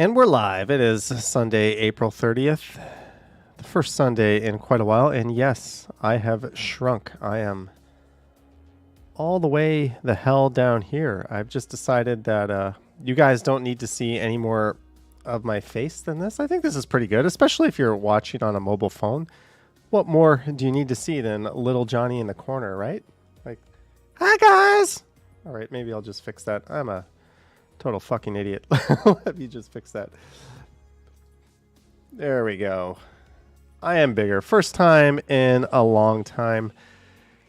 And we're live. It is Sunday, April 30th, the first Sunday in quite a while. And yes, I have shrunk. I am all the way the hell down here. I've just decided that you guys don't need to see any more of my face than this. I think this is pretty good, especially if you're watching on a mobile phone. What more do you need to see than little Johnny in the corner, right? Like, hi guys! All right, maybe I'll just fix that. I'm a total fucking idiot. Let me just fix that. There we go. I am bigger. First time in a long time.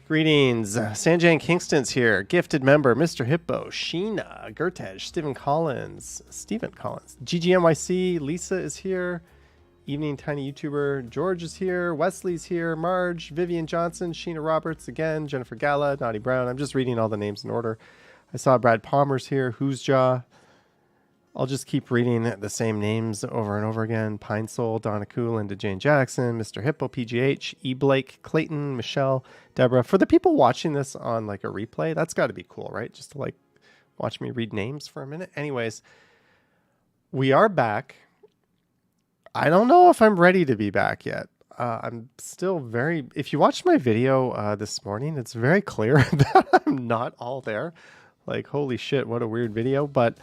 Greetings. Sanjay Kingston's here. Gifted member, Mr. Hippo, Sheena, Gertej, Stephen Collins, GGNYC, Lisa is here. Evening Tiny YouTuber, George is here. Wesley's here. Marge, Vivian Johnson, Sheena Roberts again, Jennifer Gala, Naughty Brown. I'm just reading all the names in order. I saw Brad Palmer's here. Who's Jaw? I'll just keep reading the same names over and over again. Pine Soul, Donna Cool, Linda Jane Jackson, Mr. Hippo, PGH, E. Blake, Clayton, Michelle, Deborah. For the people watching this on like a replay, that's got to be cool, right? Just to like watch me read names for a minute. Anyways, we are back. I don't know if I'm ready to be back yet. I'm still very... If you watched my video this morning, it's very clear that I'm not all there. Like, holy shit, what a weird video. But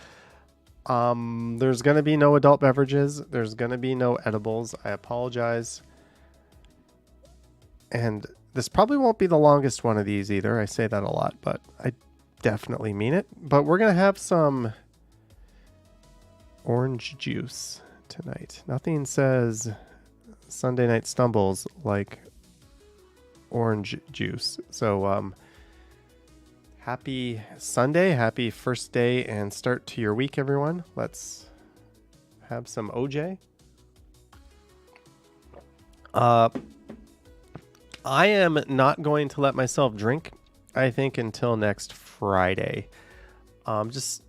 there's going to be no adult beverages. There's going to be no edibles. I apologize. And this probably won't be the longest one of these either. I say that a lot, but I definitely mean it. But we're going to have some orange juice tonight. Nothing says Sunday night stumbles like orange juice. So, happy Sunday, happy first day and start to your week, everyone. Let's have some OJ. I am not going to let myself drink, I think, until next Friday. Just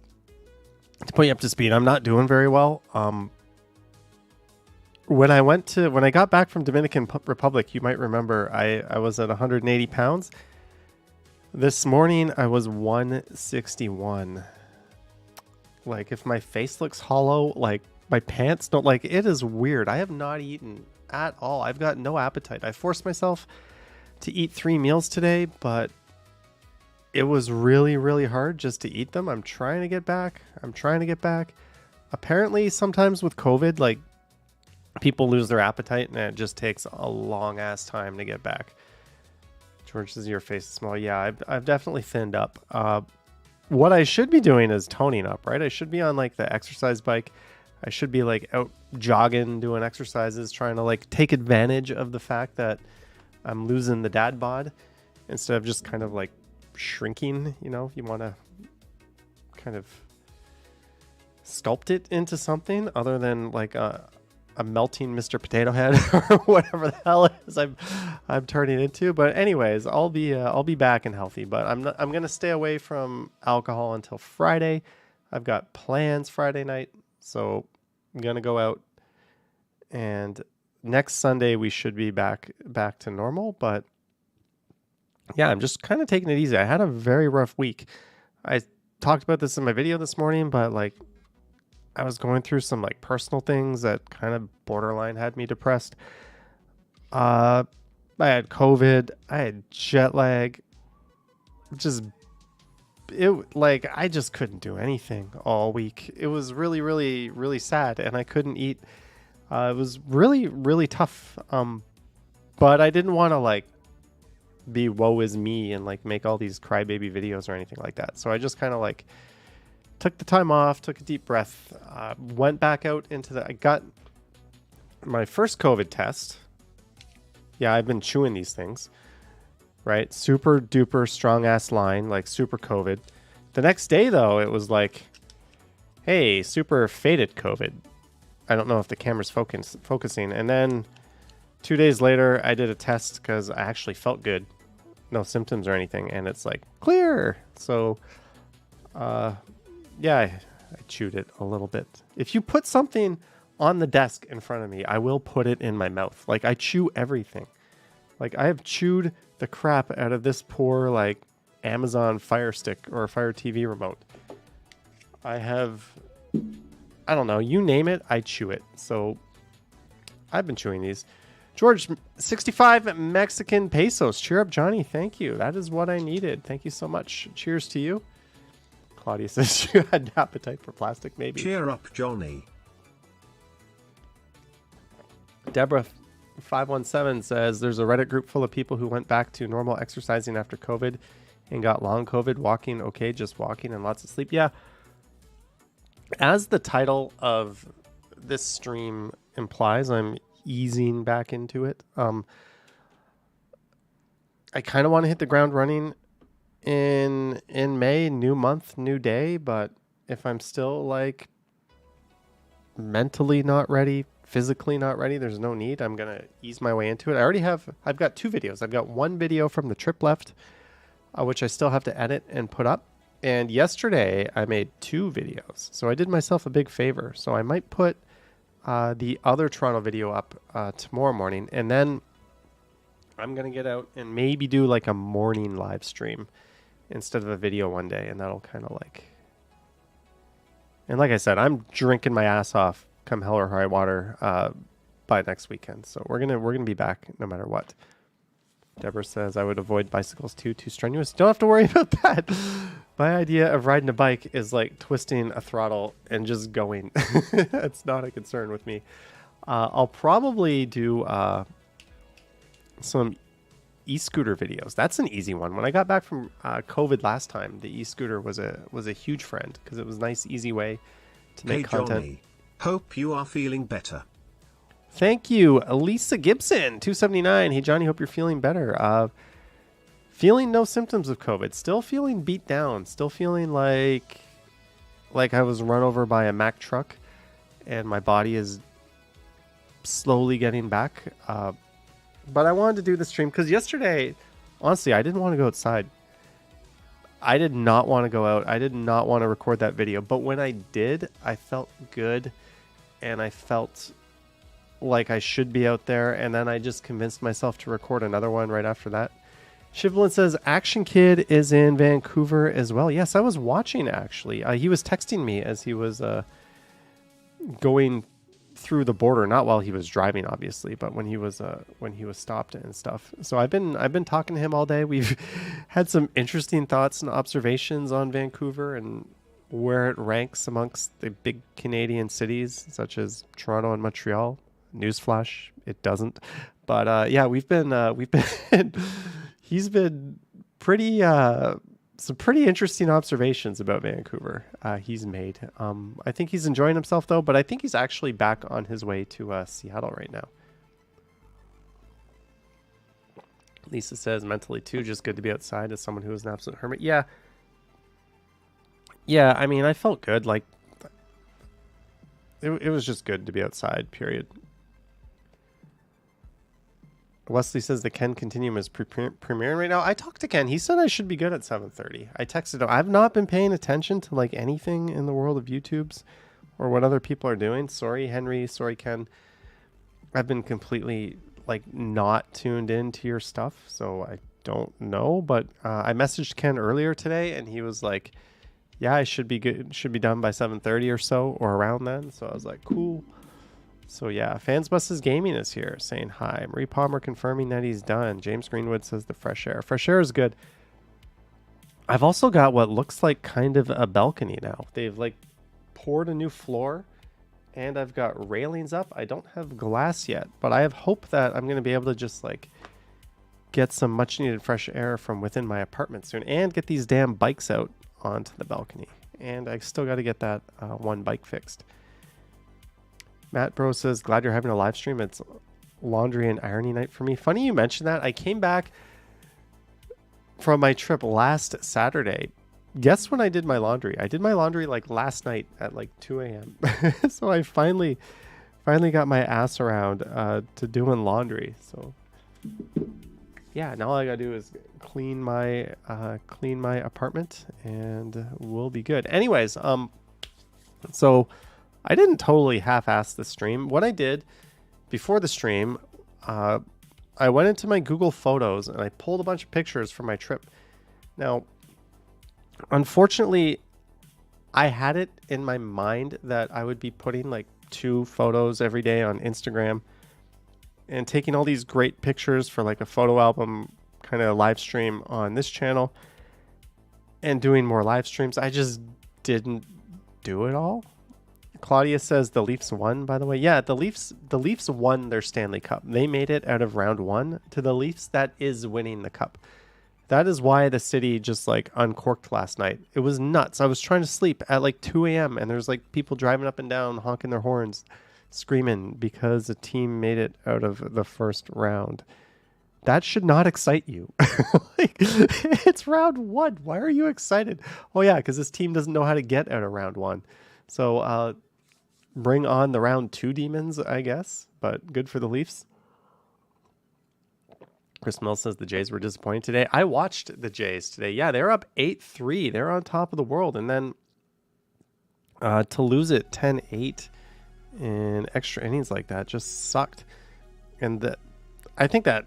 to put you up to speed, I'm not doing very well. When I got back from Dominican Republic, you might remember I was at 180 pounds. This morning I was 161. Like, if my face looks hollow, like my pants don't, like, it is weird. I have not eaten at all. I've got no appetite. I forced myself to eat 3 meals today, but it was really, really hard just to eat them. I'm trying to get back. Apparently, sometimes with COVID, like, people lose their appetite and it just takes a long ass time to get back. George says your face is small. Yeah, I've definitely thinned up. What I should be doing is toning up, right? I should be on like the exercise bike. I should be like out jogging, doing exercises, trying to like take advantage of the fact that I'm losing the dad bod instead of just kind of like shrinking. You know, you want to kind of sculpt it into something other than like a melting Mr. Potato Head or whatever the hell it is I'm turning into. But anyways, I'll be back and healthy. But I'm gonna stay away from alcohol until Friday. I've got plans Friday night, so I'm gonna go out. And next Sunday we should be back to normal. But yeah, I'm just kind of taking it easy. I had a very rough week. I talked about this in my video this morning, but like, I was going through some like personal things that kind of borderline had me depressed. I had COVID. I had jet lag. I just couldn't do anything all week. It was really, really, really sad, and I couldn't eat. It was really, really tough. But I didn't want to like be woe is me and like make all these crybaby videos or anything like that. So I just kind of like took the time off, took a deep breath, went back out into I got my first COVID test. Yeah, I've been chewing these things, right? Super duper strong ass line, like super COVID. The next day though, it was like, hey, super faded COVID. I don't know if the camera's focusing. And then 2 days later, I did a test because I actually felt good. No symptoms or anything. And it's like, clear. So, yeah, I chewed it a little bit. If you put something on the desk in front of me, I will put it in my mouth. Like, I chew everything. Like, I have chewed the crap out of this poor, like, Amazon Fire Stick or Fire TV remote. I have I don't know, you name it, I chew it. So I've been chewing these. George, 65 Mexican pesos. Cheer up, Johnny. Thank you. That is what I needed. Thank you so much. Cheers to you. Claudia says you had appetite for plastic, maybe. Cheer up, Johnny. Deborah 517 says there's a Reddit group full of people who went back to normal exercising after COVID and got long COVID, walking okay, just walking, and lots of sleep. Yeah. As the title of this stream implies, I'm easing back into it. I kind of want to hit the ground running in May, new month, new day, but if I'm still like mentally not ready, physically not ready, there's no need. I'm going to ease my way into it. I've got 2 videos. I've got one video from the trip left, which I still have to edit and put up. And yesterday I made 2 videos. So I did myself a big favor. So I might put the other Toronto video up tomorrow morning. And then I'm going to get out and maybe do like a morning live stream instead of a video one day. And that'll kind of like... And like I said, I'm drinking my ass off come hell or high water by next weekend. So we're gonna be back no matter what. Deborah says I would avoid bicycles too strenuous. Don't have to worry about that. My idea of riding a bike is like twisting a throttle and just going. It's not a concern with me. I'll probably do some e-scooter videos. That's an easy one. When I got back from COVID last time, the e-scooter was a huge friend because it was a nice, easy way to make content. Johnny, hope you are feeling better. Thank you, Elisa Gibson, 279. Hey, Johnny, hope you're feeling better. Feeling no symptoms of COVID. Still feeling beat down. Still feeling like I was run over by a Mack truck, and my body is slowly getting back. But I wanted to do the stream because yesterday, honestly, I didn't want to go outside. I did not want to go out. I did not want to record that video. But when I did, I felt good, and I felt like I should be out there, and then I just convinced myself to record another one right after that. Shivlin says Action Kid is in Vancouver as well. Yes, I was watching actually. He was texting me as he was going through the border, not while he was driving obviously, but when he was stopped and stuff. So I've been talking to him all day. We've had some interesting thoughts and observations on Vancouver and where it ranks amongst the big Canadian cities such as Toronto and Montreal. Newsflash, it doesn't. But yeah, we've been he's been pretty some pretty interesting observations about Vancouver he's made. I think he's enjoying himself though, but I think he's actually back on his way to Seattle right now. Lisa says mentally too, just good to be outside as someone who is an absolute hermit. Yeah, I mean, I felt good. Like it was just good to be outside, period. Wesley says the Ken Continuum is premiering right now. I talked to Ken. He said I should be good at 7:30. I texted him. I've not been paying attention to like anything in the world of YouTubes or what other people are doing. Sorry, Henry. Sorry, Ken. I've been completely like not tuned into your stuff, so I don't know. But I messaged Ken earlier today, and he was like, "Yeah, I should be good. Should be done by 7:30 or so, or around then." So I was like, "Cool." So yeah, Fans Buses Gaming is here saying hi. Marie Palmer confirming that he's done. James Greenwood says the fresh air. Fresh air is good. I've also got what looks like kind of a balcony now. They've like poured a new floor and I've got railings up. I don't have glass yet, but I have hope that I'm going to be able to just like get some much needed fresh air from within my apartment soon and get these damn bikes out onto the balcony. And I still got to get that one bike fixed. Matt Bro says, glad you're having a live stream. It's laundry and ironing night for me. Funny you mentioned that. I came back from my trip last Saturday. Guess when I did my laundry? I did my laundry like last night at like 2 a.m. So I finally got my ass around to doing laundry. So yeah, now all I gotta do is clean my apartment and we'll be good. Anyways, so I didn't totally half-ass the stream. What I did before the stream, I went into my Google Photos and I pulled a bunch of pictures from my trip. Now, unfortunately, I had it in my mind that I would be putting like 2 photos every day on Instagram and taking all these great pictures for like a photo album kind of live stream on this channel and doing more live streams. I just didn't do it all. Claudia says the Leafs won, by the way. Yeah, the Leafs won their Stanley Cup. They made it out of round 1 to the Leafs. That is winning the cup. That is why the city just like uncorked last night. It was nuts. I was trying to sleep at like 2 a.m. and there's like people driving up and down, honking their horns, screaming because a team made it out of the first round. That should not excite you. Like, it's round 1. Why are you excited? Oh yeah, because this team doesn't know how to get out of round 1. So bring on the round 2 demons, I guess. But good for the Leafs. Chris Mills says the Jays were disappointed today. I watched the Jays today. Yeah, they're up 8-3. They're on top of the world. And then to lose it 10-8 in extra innings like that just sucked. And I think that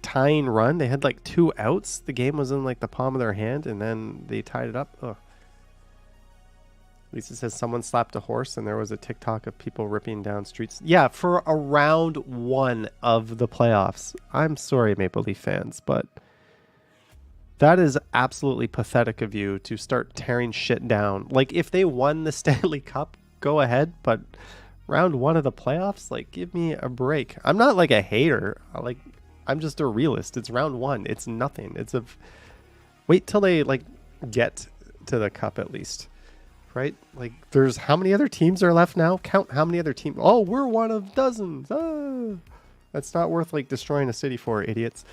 tying run, they had like 2 outs. The game was in like the palm of their hand, and then they tied it up. Ugh. Lisa says someone slapped a horse, and there was a TikTok of people ripping down streets. Yeah, for a round 1 of the playoffs. I'm sorry, Maple Leaf fans, but that is absolutely pathetic of you to start tearing shit down. Like, if they won the Stanley Cup, go ahead, but round 1 of the playoffs, like, give me a break. I'm not like a hater. I'm just a realist. It's round 1. It's nothing. Wait till they like get to the cup at least. Right? Like, there's how many other teams are left now? Count how many other teams. Oh, we're one of dozens. That's not worth like destroying a city for, idiots.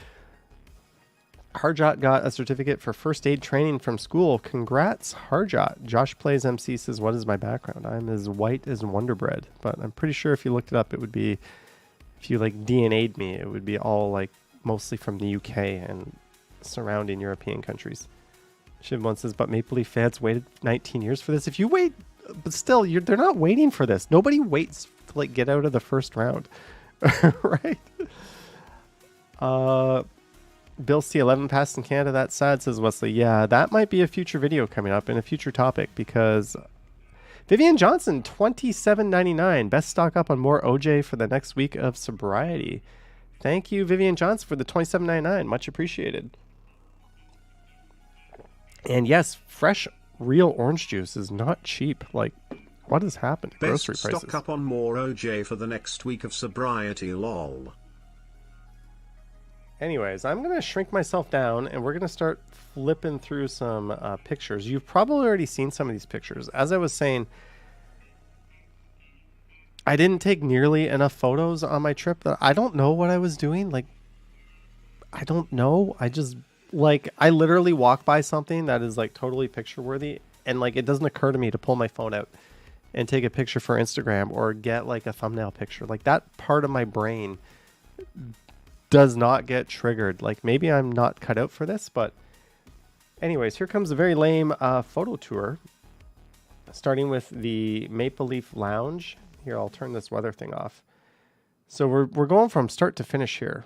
Harjot got a certificate for first aid training from school. Congrats, Harjot. Josh Plays MC says, what is my background? I'm as white as Wonder Bread. But I'm pretty sure if you looked it up, it would be, if you like DNA'd me, it would be all like mostly from the UK and surrounding European countries. Shiv1 says, but Maple Leaf fans waited 19 years for this. If you wait, but still, they're not waiting for this. Nobody waits to like get out of the first round, right? Bill C11 passed in Canada. That's sad, says Wesley. Yeah, that might be a future video coming up and a future topic because Vivian Johnson, $27.99. Best stock up on more OJ for the next week of sobriety. Thank you, Vivian Johnson, for the $27.99. Much appreciated. And yes, fresh, real orange juice is not cheap. Like, what has happened? Best Grocery prices. stock up on more OJ for the next week of sobriety, lol. Anyways, I'm going to shrink myself down, and we're going to start flipping through some pictures. You've probably already seen some of these pictures. As I was saying, I didn't take nearly enough photos on my trip. I don't know what I was doing. Like, I don't know. I literally walk by something that is like totally picture worthy, and like it doesn't occur to me to pull my phone out and take a picture for Instagram or get like a thumbnail picture. Like, that part of my brain does not get triggered. Like, maybe I'm not cut out for this, but anyways, here comes a very lame photo tour, starting with the Maple Leaf Lounge. Here, I'll turn this weather thing off. So we're going from start to finish here.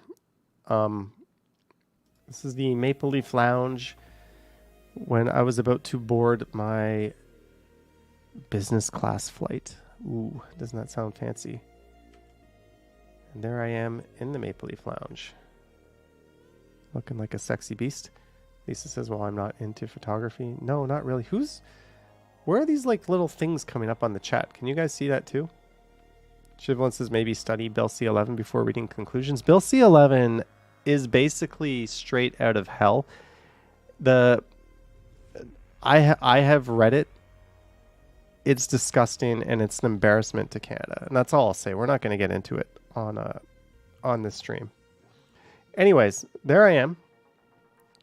This is the Maple Leaf Lounge when I was about to board my business class flight. Ooh, doesn't that sound fancy? And there I am in the Maple Leaf Lounge, looking like a sexy beast. Lisa says, well, I'm not into photography. No, not really. Where are these like little things coming up on the chat? Can you guys see that too? Shiv1 says, maybe study Bill C11 before reading conclusions. Bill C11 is basically straight out of hell. I have read it. It's disgusting and it's an embarrassment to Canada, and that's all I'll say. We're not going to get into it on this stream. Anyways, there I am,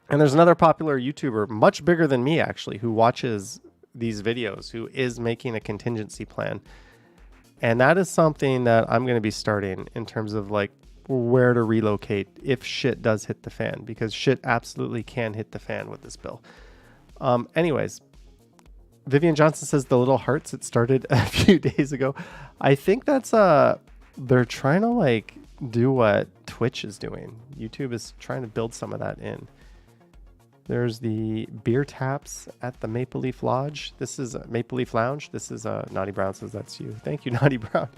and there's another popular YouTuber, much bigger than me actually, who watches these videos, who is making a contingency plan, and that is something that I'm going to be starting in terms of like where to relocate if shit does hit the fan, because shit absolutely can hit the fan with this bill. Anyways, Vivian Johnson says the little hearts, it started a few days ago. I think that's they're trying to like do what Twitch is doing. YouTube is trying to build some of that in. There's the beer taps at the Maple Leaf Lodge. This is Maple Leaf Lounge. This is Naughty Brown says that's you. Thank you, Naughty Brown.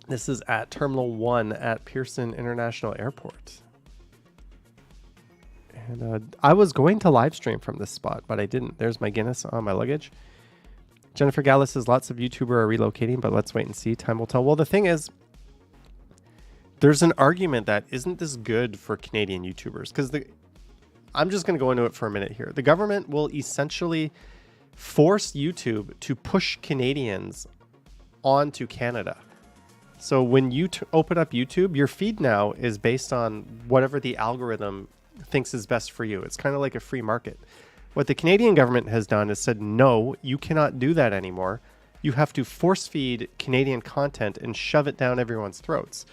This is at Terminal 1 at Pearson International Airport. And I was going to live stream from this spot, but I didn't. There's my Guinness on my luggage. Jennifer Gallus says lots of YouTubers are relocating, but let's wait and see. Time will tell. Well, the thing is, there's an argument that isn't this good for Canadian YouTubers? Because I'm just going to go into it for a minute here. The government will essentially force YouTube to push Canadians onto Canada. So when you open up YouTube, your feed now is based on whatever the algorithm thinks is best for you. It's kind of like a free market. What the Canadian government has done is said, no, you cannot do that anymore. You have to force feed Canadian content and shove it down everyone's throats.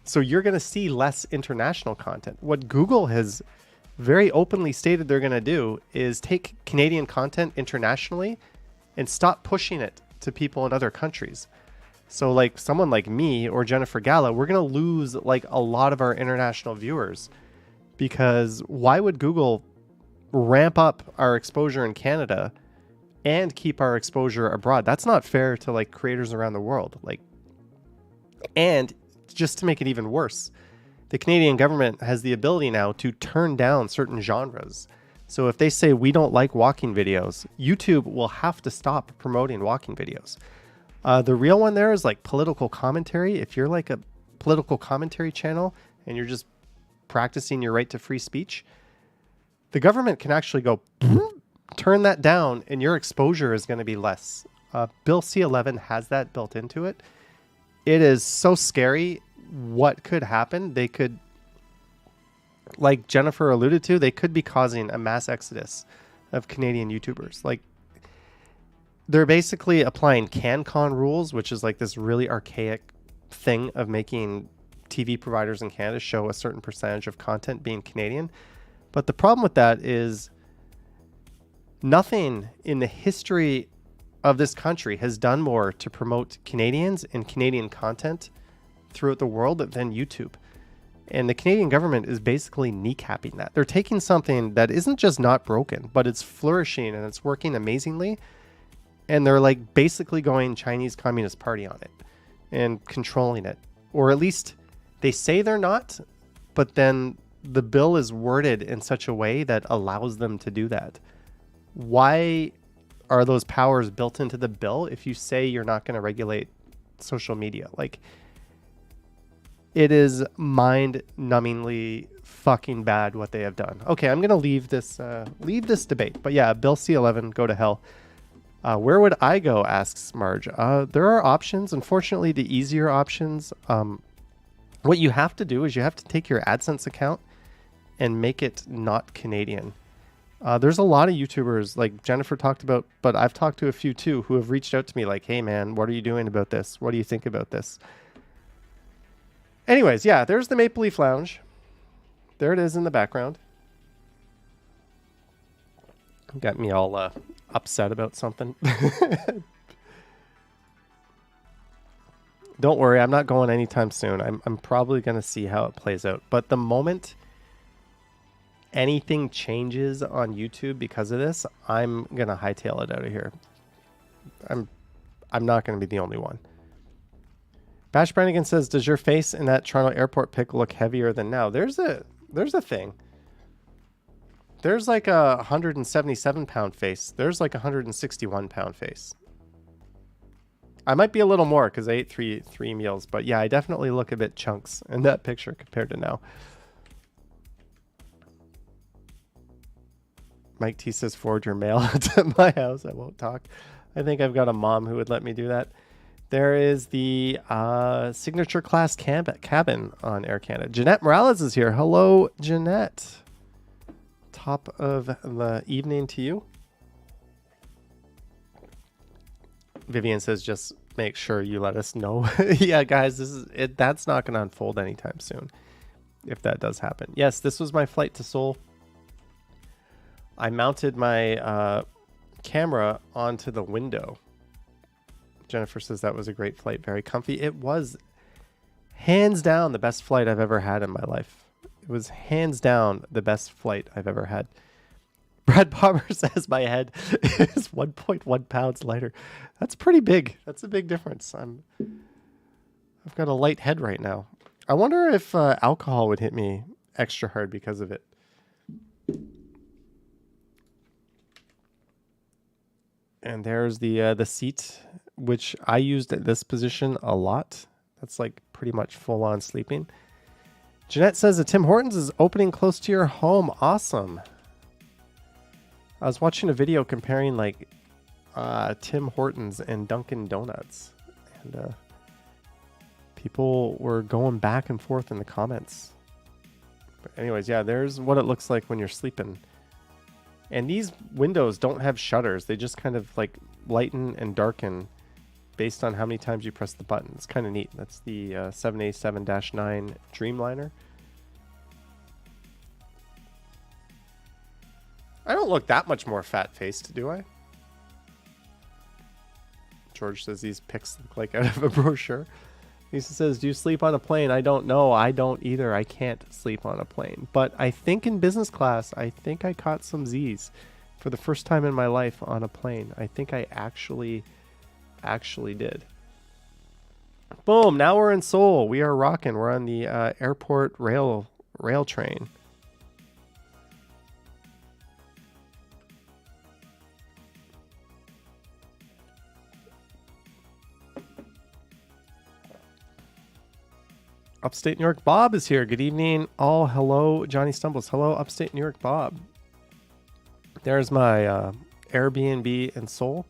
So you're going to see less international content. What Google has very openly stated they're going to do is take Canadian content internationally and stop pushing it to people in other countries. So like someone like me or Jennifer Gala, we're going to lose like a lot of our international viewers, because why would Google ramp up our exposure in Canada and keep our exposure abroad? That's not fair to like creators around the world. Like, and just to make it even worse, the Canadian government has the ability now to turn down certain genres. So if they say we don't like walking videos, YouTube will have to stop promoting walking videos. The real one there is like political commentary. If you're like a political commentary channel and you're just practicing your right to free speech, the government can actually go turn that down and your exposure is going to be less. Bill C11 has that built into it. It is so scary what could happen. They could, like Jennifer alluded to, they could be causing a mass exodus of Canadian YouTubers. Like, they're basically applying CanCon rules, which is like this really archaic thing of making TV providers in Canada show a certain percentage of content being Canadian. But the problem with that is nothing in the history of this country has done more to promote Canadians and Canadian content throughout the world than YouTube. And the Canadian government is basically kneecapping that. They're taking something that isn't just not broken, but it's flourishing and it's working amazingly. And they're like basically going Chinese Communist Party on it and controlling it. Or at least they say they're not, but then the bill is worded in such a way that allows them to do that. Why are those powers built into the bill if you say you're not going to regulate social media? Like, it is mind-numbingly fucking bad what they have done. Okay, I'm going to leave this debate. But yeah, Bill C11, go to hell. Where would I go, asks Marge. There are options. Unfortunately, the easier options, what you have to do is you have to take your AdSense account and make it not Canadian. There's a lot of YouTubers like Jennifer talked about, but I've talked to a few too who have reached out to me like, hey man, what are you doing about this? What do you think about this? Anyways, yeah, there's the Maple Leaf Lounge. There it is in the background. Got me all upset about something. Don't worry, I'm not going anytime soon. I'm probably going to see how it plays out. But the moment anything changes on YouTube because of this, I'm going to hightail it out of here. I'm not going to be the only one. Bash Brannigan says, does your face in that Toronto airport pic look heavier than now? There's a thing. There's like a 177 pound face. There's like a 161 pound face. I might be a little more because I ate three meals, but yeah, I definitely look a bit chunks in that picture compared to now. Mike T says, forward your mail to my house. I won't talk. I think I've got a mom who would let me do that. There is the signature class cabin on Air Canada. Jeanette Morales is here. Hello, Jeanette. Top of the evening to you. Vivian says, just make sure you let us know. Yeah, guys, this is it. That's not going to unfold anytime soon, if that does happen. Yes, this was my flight to Seoul. I mounted my camera onto the window. Jennifer says that was a great flight. Very comfy. It was hands down the best flight I've ever had in my life. It was hands down the best flight I've ever had. Brad Palmer says my head is 1.1 pounds lighter. That's pretty big. That's a big difference. I've got a light head right now. I wonder if alcohol would hit me extra hard because of it. And there's the seat, which I used at this position a lot. That's like pretty much full on sleeping. Jeanette says that Tim Hortons is opening close to your home. Awesome. I was watching a video comparing like Tim Hortons and Dunkin' Donuts, and people were going back and forth in the comments. But anyways, yeah, there's what it looks like when you're sleeping. And these windows don't have shutters. They just kind of like lighten and darken based on how many times you press the button. It's kind of neat. That's the 787-9 Dreamliner. I don't look that much more fat-faced, do I? George says these pics look like out of a brochure. Lisa says, do you sleep on a plane? I don't know. I don't either. I can't sleep on a plane. But I think in business class, I think I caught some Z's for the first time in my life on a plane. I think I actually did. Boom. Now we're in Seoul. We are rocking. We're on the airport rail train. Upstate New York Bob is here. Good evening. All hello, Johnny Stumbles. Hello, Upstate New York Bob. There's my Airbnb in Seoul.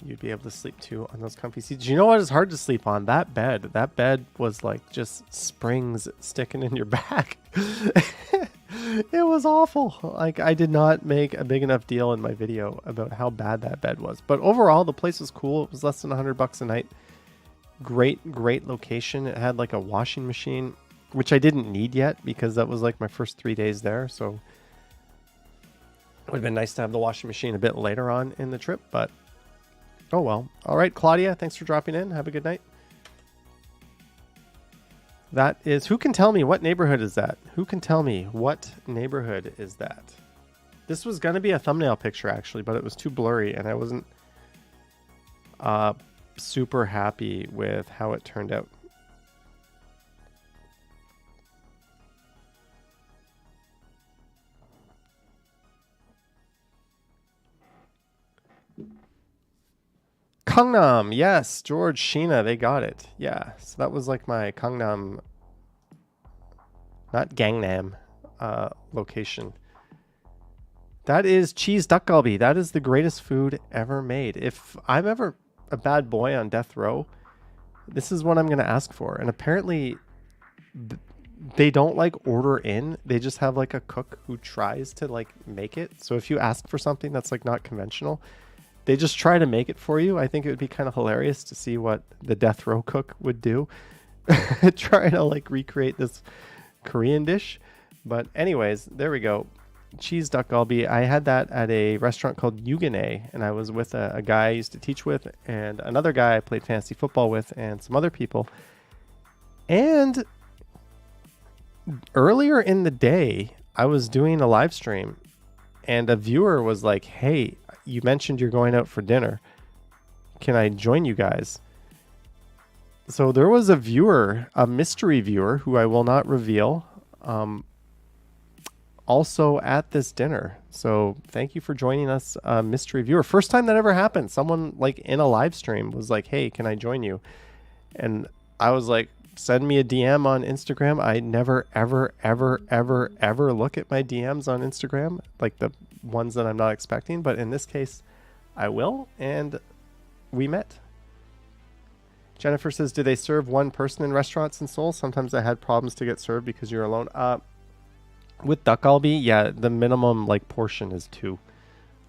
You'd be able to sleep too on those comfy seats. You know what is hard to sleep on? That bed. That bed was like just springs sticking in your back. It was awful. Like, I did not make a big enough deal in my video about how bad that bed was. But overall, the place was cool. It was less than $100 a night. Great location. It had like a washing machine, which I didn't need yet because that was like my first 3 days there. So it would have been nice to have the washing machine a bit later on in the trip, but oh well. All right, Claudia, thanks for dropping in. Have a good night. That is, who can tell me what neighborhood is that? Who can tell me what neighborhood is that? This was going to be a thumbnail picture actually, but it was too blurry and I wasn't super happy with how it turned out. Gangnam, yes, George, Sheena, they got it. Yeah, so that was like my Gangnam, not Gangnam, location. That is cheese duck galbi. That is the greatest food ever made. If I'm ever a bad boy on death row, this is what I'm going to ask for. And apparently they don't like order in. They just have like a cook who tries to like make it. So if you ask for something that's like not conventional, they just try to make it for you. I think it would be kind of hilarious to see what the death row cook would do. Trying to like recreate this Korean dish. But anyways, there we go. Cheese duck galbi. I had that at a restaurant called Yugane, and I was with a guy I used to teach with and another guy I played fantasy football with and some other people. And earlier in the day, I was doing a live stream and a viewer was like, hey, you mentioned you're going out for dinner. Can I join you guys? So there was a viewer, a mystery viewer who I will not reveal, also at this dinner. So thank you for joining us, mystery viewer. First time that ever happened. Someone like in a live stream was like, hey, can I join you? And I was like, send me a DM on Instagram. I never, ever look at my DMs on Instagram, like the ones that I'm not expecting. But in this case, I will. And we met. Jennifer says, do they serve one person in restaurants in Seoul? Sometimes I had problems to get served because you're alone. With duck galbi, yeah, the minimum like portion is 2,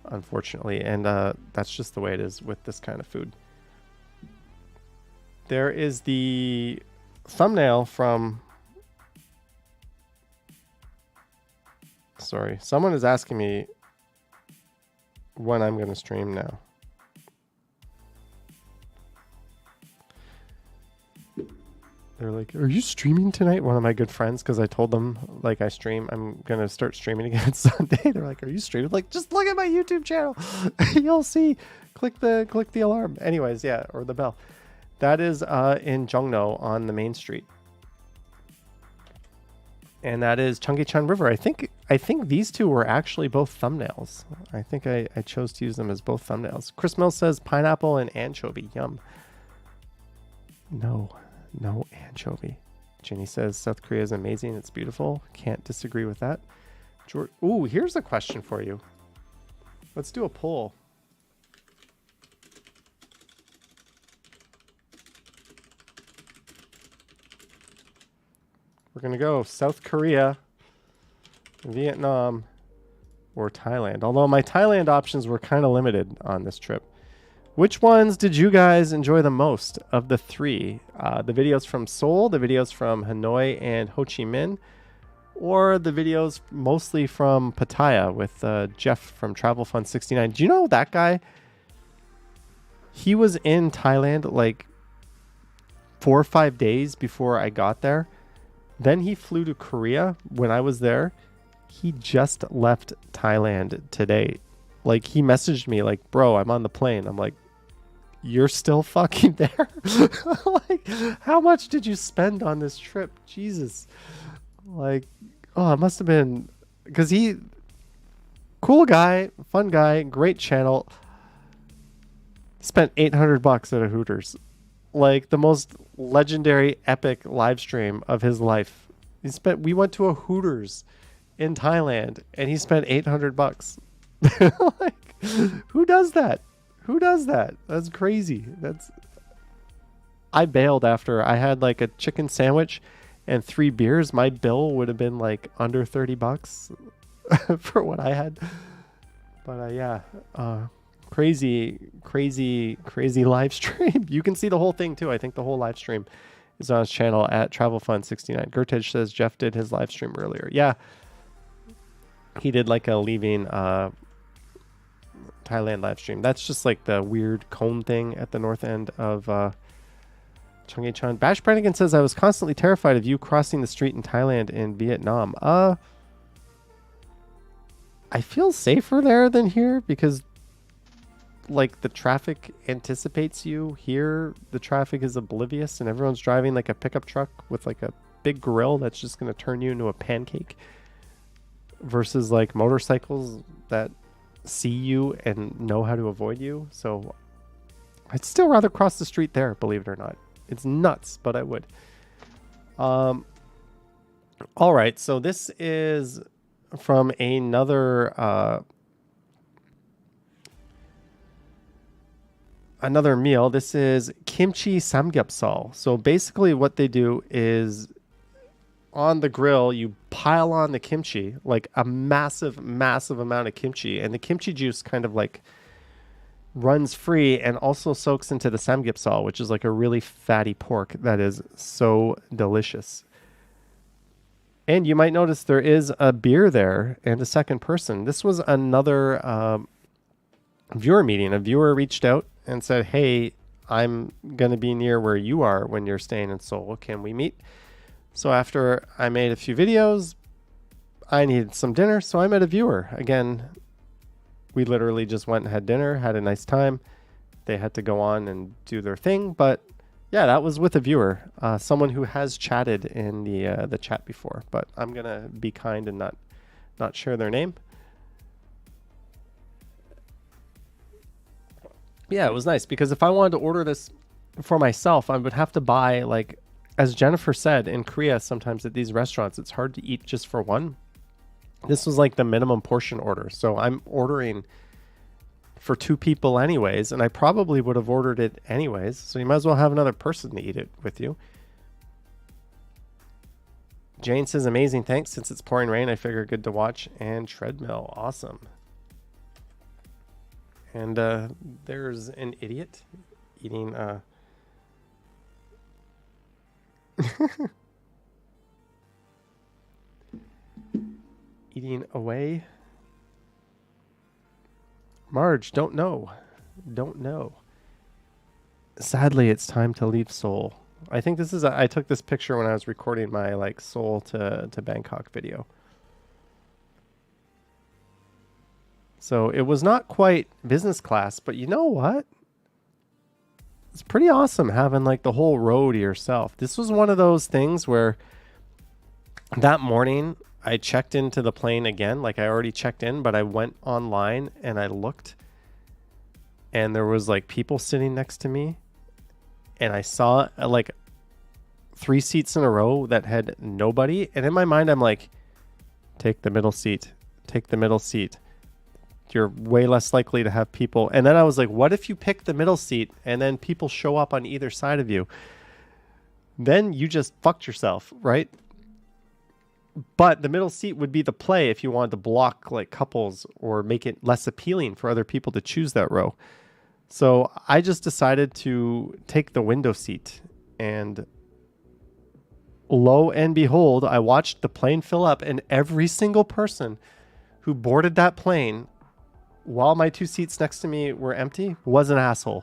unfortunately, and that's just the way it is with this kind of food. There is the thumbnail from. Sorry, someone is asking me when I'm going to stream now. They're like, "Are you streaming tonight?" One of my good friends, because I told them like I stream. I'm gonna start streaming again Sunday. They're like, "Are you streaming?" Like, just look at my YouTube channel. You'll see. Click the alarm. Anyways, yeah, or the bell. That is in Jongno on the main street. And that is Cheonggyecheon River. I think these two were actually both thumbnails. I think I chose to use them as both thumbnails. Chris Mills says pineapple and anchovy. Yum. No anchovy. Jenny says South Korea is amazing. It's beautiful. Can't disagree with that. George, ooh, here's a question for you. Let's do a poll. We're going to go South Korea, Vietnam, or Thailand. Although my Thailand options were kind of limited on this trip. Which ones did you guys enjoy the most of the three? The videos from Seoul, the videos from Hanoi and Ho Chi Minh, or the videos mostly from Pattaya with Jeff from Travel Fund 69. Do you know that guy? He was in Thailand like 4 or 5 days before I got there. Then he flew to Korea when I was there. He just left Thailand today. Like, he messaged me like, "Bro, I'm on the plane." I'm like, "You're still fucking there?" Like, how much did you spend on this trip? Jesus. Like, oh, it must have been, because he, cool guy, fun guy, great channel. Spent $800 at a Hooters. Like, the most legendary epic live stream of his life. We went to a Hooters in Thailand and he spent $800. Like, who does that? Who does that? That's crazy. I bailed after I had like a chicken sandwich and 3 beers. My bill would have been like under $30 for what I had. But yeah, crazy live stream. You can see the whole thing too. I think the whole live stream is on his channel at TravelFun69. Gertej says Jeff did his live stream earlier. Yeah, he did like a leaving Thailand live stream. That's just like the weird cone thing at the north end of Cheonggyecheon. Bash Brannigan says, "I was constantly terrified of you crossing the street in Thailand and Vietnam." I feel safer there than here because like the traffic anticipates you. Here the traffic is oblivious and everyone's driving like a pickup truck with like a big grill that's just going to turn you into a pancake, versus like motorcycles that see you and know how to avoid you. So I'd still rather cross the street there, believe it or not. It's nuts, but I would. All right, so this is from another meal. This is kimchi samgyeopsal. So basically what they do is on the grill, you pile on the kimchi, like a massive amount of kimchi, and the kimchi juice kind of like runs free and also soaks into the samgyeopsal, which is like a really fatty pork that is so delicious. And you might notice there is a beer there and a second person. This was another viewer meeting. A viewer reached out and said, "Hey, I'm going to be near where you are when you're staying in Seoul. Can we meet?" So after I made a few videos, I needed some dinner, so I met a viewer. Again, we literally just went and had dinner, had a nice time. They had to go on and do their thing, but yeah, that was with a viewer, someone who has chatted in the chat before, but I'm gonna be kind and not share their name. Yeah, it was nice because if I wanted to order this for myself, I would have to buy, like, as Jennifer said, in Korea, sometimes at these restaurants, it's hard to eat just for one. This was like the minimum portion order. So I'm ordering for 2 people anyways, and I probably would have ordered it anyways. So you might as well have another person to eat it with you. Jane says, "Amazing, thanks. Since it's pouring rain, I figure good to watch." And treadmill, awesome. And there's an idiot eating eating away. Marge, don't know. Sadly, it's time to leave Seoul. I think this is I took this picture when I was recording my like Seoul to Bangkok video. So it was not quite business class, but you know what? It's pretty awesome having like the whole row to yourself. This was one of those things where that morning I checked into the plane again. Like I already checked in, but I went online and I looked and there was like people sitting next to me. And I saw like 3 seats in a row that had nobody. And in my mind, I'm like, take the middle seat. Take the middle seat. You're way less likely to have people. And then I was like, what if you pick the middle seat and then people show up on either side of you? Then you just fucked yourself, right? But the middle seat would be the play if you wanted to block like couples or make it less appealing for other people to choose that row. So I just decided to take the window seat, and lo and behold, I watched the plane fill up, and every single person who boarded that plane while my 2 seats next to me were empty was an asshole.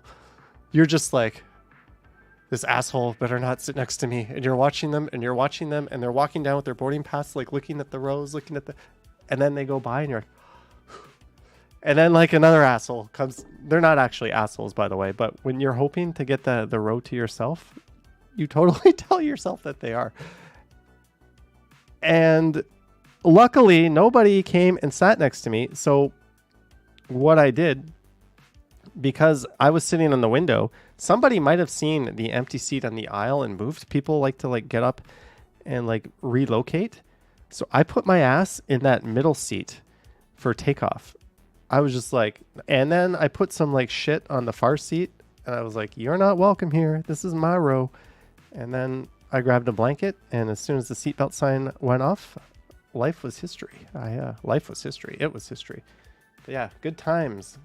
You're just like, this asshole better not sit next to me. And you're watching them and you're watching them and they're walking down with their boarding pass, like looking at the rows, and then they go by and you're like, and then like another asshole comes. They're not actually assholes, by the way, but when you're hoping to get the row to yourself, you totally tell yourself that they are. And luckily, nobody came and sat next to me. So what I did, because I was sitting on the window, somebody might have seen the empty seat on the aisle and moved. People like to like get up and like relocate. So I put my ass in that middle seat for takeoff. I was just like, and then I put some like shit on the far seat and I was like, you're not welcome here. This is my row. And then I grabbed a blanket, and as soon as the seatbelt sign went off, life was history. Life was history. It was history. But yeah, good times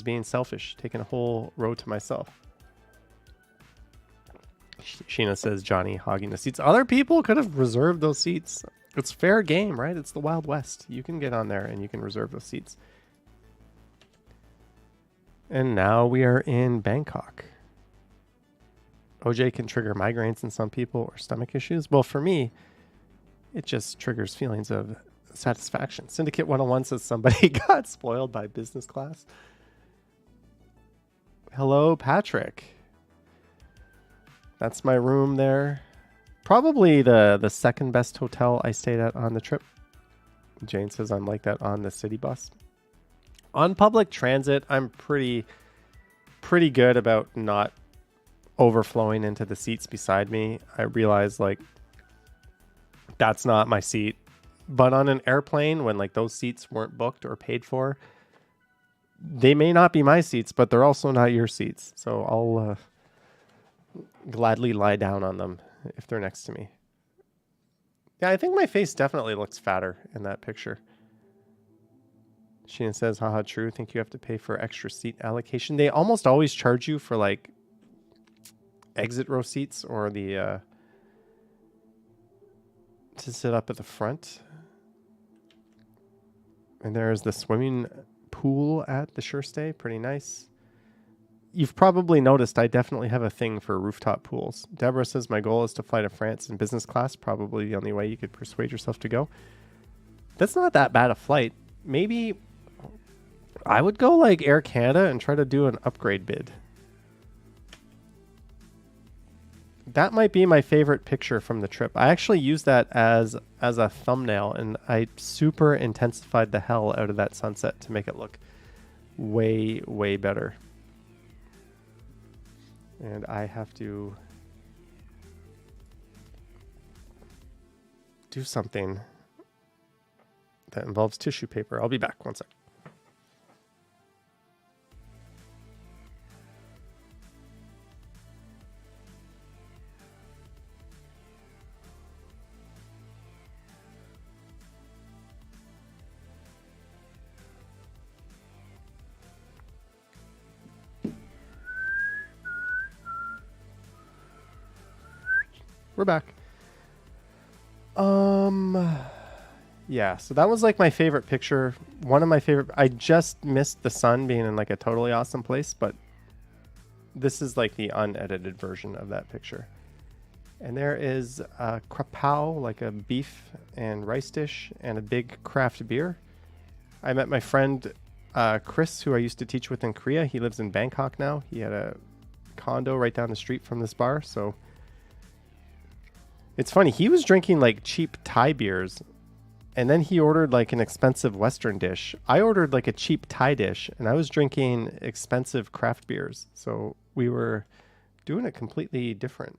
being selfish, taking a whole row to myself. Sheena says Johnny hogging the seats. Other people could have reserved those seats. It's fair game, right? It's the Wild West. You can get on there and you can reserve those seats. And now we are in Bangkok. OJ can trigger migraines in some people or stomach issues. Well, for me, it just triggers feelings of satisfaction. Syndicate 101 says somebody got spoiled by business class. Hello, Patrick. That's my room there. Probably the second best hotel I stayed at on the trip. Jane says I'm like that on the city bus. On public transit, I'm pretty good about not overflowing into the seats beside me. I realize like that's not my seat. But on an airplane, when like those seats weren't booked or paid for, they may not be my seats, but they're also not your seats. So I'll gladly lie down on them if they're next to me. Yeah, I think my face definitely looks fatter in that picture. Sheena says, haha, true. Think you have to pay for extra seat allocation. They almost always charge you for like exit row seats or the to sit up at the front. And there's the swimming pool at the Sure Stay. Pretty nice. You've probably noticed I definitely have a thing for rooftop pools. Deborah says my goal is to fly to France in business class. Probably the only way you could persuade yourself to go. That's not that bad a flight. Maybe I would go like Air Canada and try to do an upgrade bid. That might be my favorite picture from the trip. I actually used that as a thumbnail, and I super intensified the hell out of that sunset to make it look way, way better. And I have to do something that involves tissue paper. I'll be back. One sec. We're back. Yeah, so that was like my favorite picture. One of my favorite. I just missed the sun being in like a totally awesome place, but this is like the unedited version of that picture. And there is a krapao, like a beef and rice dish, and a big craft beer. I met my friend Chris, who I used to teach with in Korea. He lives in Bangkok now. He had a condo right down the street from this bar. So it's funny. He was drinking like cheap Thai beers, and then he ordered like an expensive Western dish. I ordered like a cheap Thai dish, and I was drinking expensive craft beers. So we were doing it completely different.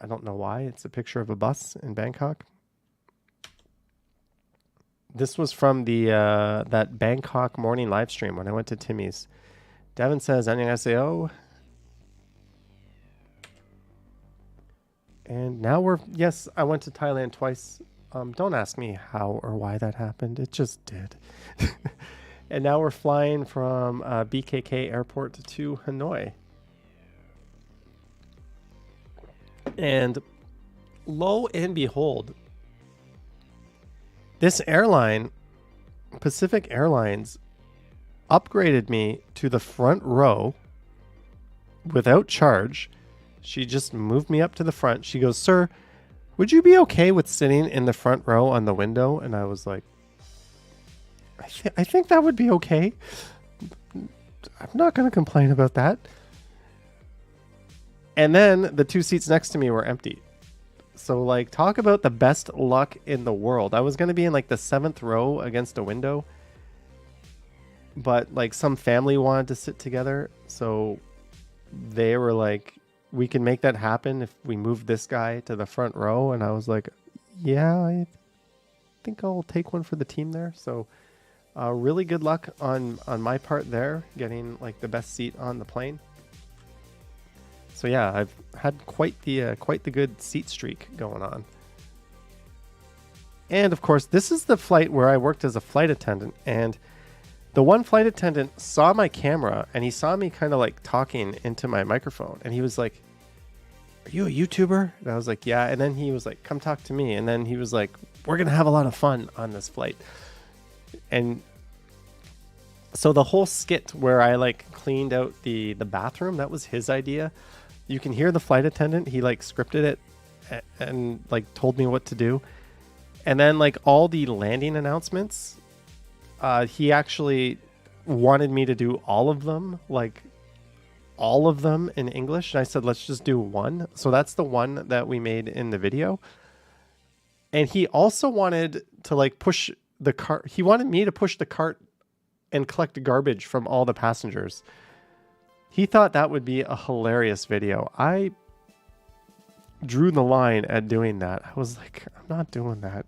I don't know why. It's a picture of a bus in Bangkok. This was from the that Bangkok morning live stream when I went to Timmy's. Devin says, "안녕하세요." And now yes, I went to Thailand twice. Don't ask me how or why that happened. It just did. And now we're flying from BKK airport to Hanoi. And lo and behold, this airline, Pacific Airlines, upgraded me to the front row without charge. She just moved me up to the front. She goes, "Sir, would you be okay with sitting in the front row on the window?" And I was like, I think that would be okay. I'm not going to complain about that. And then the two seats next to me were empty. So, like, talk about the best luck in the world. I was going to be in, like, the 7th row against a window. But, like, some family wanted to sit together. So they were like, we can make that happen if we move this guy to the front row. And I was like, yeah, I think I'll take one for the team there. So really good luck on my part there, getting, like, the best seat on the plane. So yeah, I've had quite the good seat streak going on. And of course, this is the flight where I worked as a flight attendant, and the one flight attendant saw my camera and he saw me kind of like talking into my microphone, and he was like, "Are you a YouTuber?" And I was like, "Yeah." And then he was like, "Come talk to me." And then he was like, "We're going to have a lot of fun on this flight." And so the whole skit where I like cleaned out the bathroom, that was his idea. You can hear the flight attendant. He like scripted it and like told me what to do. And then like all the landing announcements, he actually wanted me to do all of them, like all of them in English. And I said, let's just do one. So that's the one that we made in the video. And he also wanted to like push the cart. He wanted me to push the cart and collect garbage from all the passengers. He thought that would be a hilarious video. I drew the line at doing that. I was like, I'm not doing that.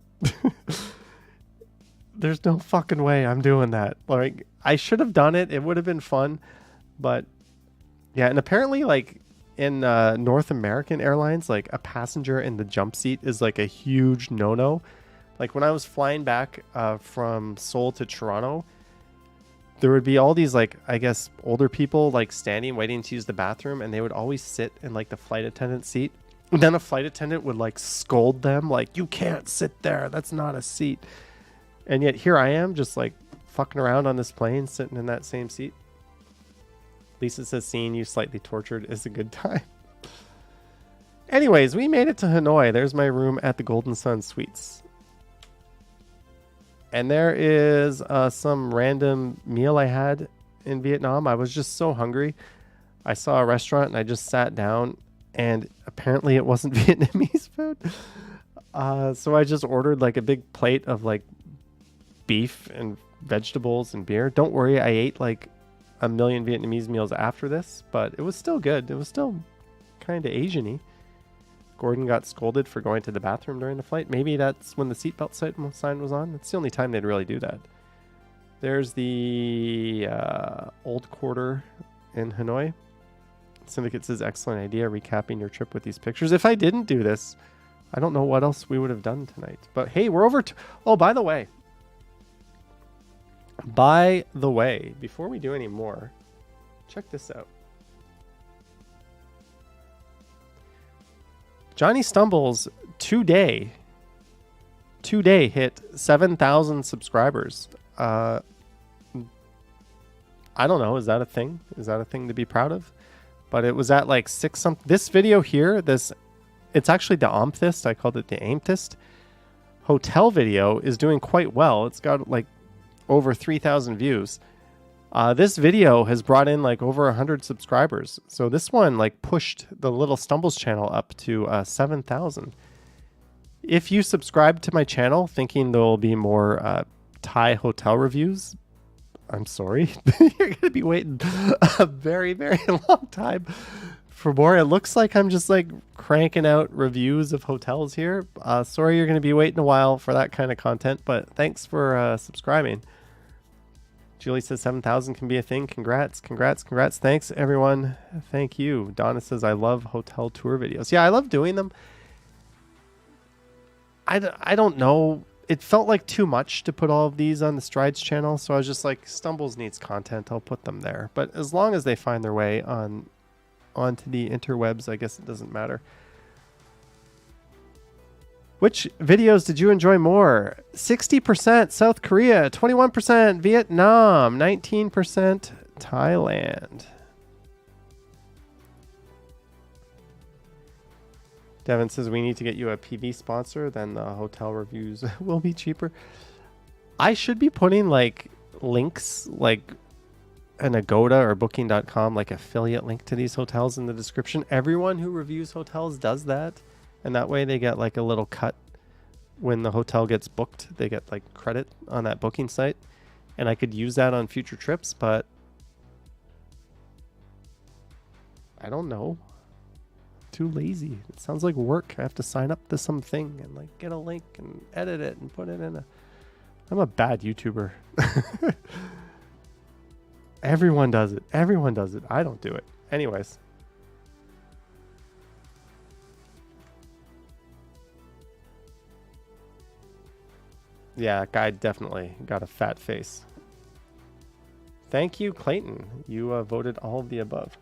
There's no fucking way I'm doing that. Like, I should have done it. It would have been fun. But yeah, and apparently like in North American Airlines, like a passenger in the jump seat is like a huge no-no. Like when I was flying back from Seoul to Toronto, there would be all these, like, I guess, older people, like, standing, waiting to use the bathroom, and they would always sit in, like, the flight attendant seat. And then a flight attendant would, like, scold them, like, "You can't sit there. That's not a seat." And yet here I am, just, like, fucking around on this plane, sitting in that same seat. Lisa says, "Seeing you slightly tortured is a good time." Anyways, we made it to Hanoi. There's my room at the Golden Sun Suites. And there is some random meal I had in Vietnam. I was just so hungry. I saw a restaurant and I just sat down, and apparently it wasn't Vietnamese food. So I just ordered like a big plate of like beef and vegetables and beer. Don't worry, I ate like a million Vietnamese meals after this, but it was still good. It was still kind of Asian-y. Gordon got scolded for going to the bathroom during the flight. Maybe that's when the seatbelt sign was on. It's the only time they'd really do that. There's the old quarter in Hanoi. Syndicate says, "Excellent idea, recapping your trip with these pictures." If I didn't do this, I don't know what else we would have done tonight. But hey, we're over to... Oh, by the way, before we do any more, check this out. Johnny Stumbles today hit 7,000 subscribers. I don't know. Is that a thing? Is that a thing to be proud of? but it was at like 6 something. This video here, it's actually the Omthist. I called it the Aimtist. Hotel video is doing quite well. It's got like over 3,000 views. This video has brought in like over 100 subscribers. So this one like pushed the Little Stumbles channel up to 7,000. If you subscribe to my channel thinking there will be more Thai hotel reviews, I'm sorry. You're going to be waiting a very, very long time for more. It looks like I'm just like cranking out reviews of hotels here. Sorry, you're going to be waiting a while for that kind of content, but thanks for subscribing. Julie says 7,000 can be a thing. Congrats, congrats, congrats. Thanks, everyone. Thank you. Donna says, I love hotel tour videos. Yeah, I love doing them. I don't know. It felt like too much to put all of these on the Strides channel, so I was just like, Stumbles needs content. I'll put them there. But as long as they find their way onto the interwebs, I guess it doesn't matter. Which videos did you enjoy more? 60% South Korea, 21% Vietnam, 19% Thailand. Devin says we need to get you a PV sponsor, then the hotel reviews will be cheaper. I should be putting like links like an Agoda or booking.com, like affiliate link to these hotels in the description. Everyone who reviews hotels does that. And that way they get like a little cut when the hotel gets booked. They get like credit on that booking site. And I could use that on future trips, but I don't know. Too lazy. It sounds like work. I have to sign up to something and like get a link and edit it and put it in a... I'm a bad YouTuber. Everyone does it. Everyone does it. I don't do it. Anyways. Yeah, guy definitely got a fat face. Thank you, Clayton. You voted all of the above.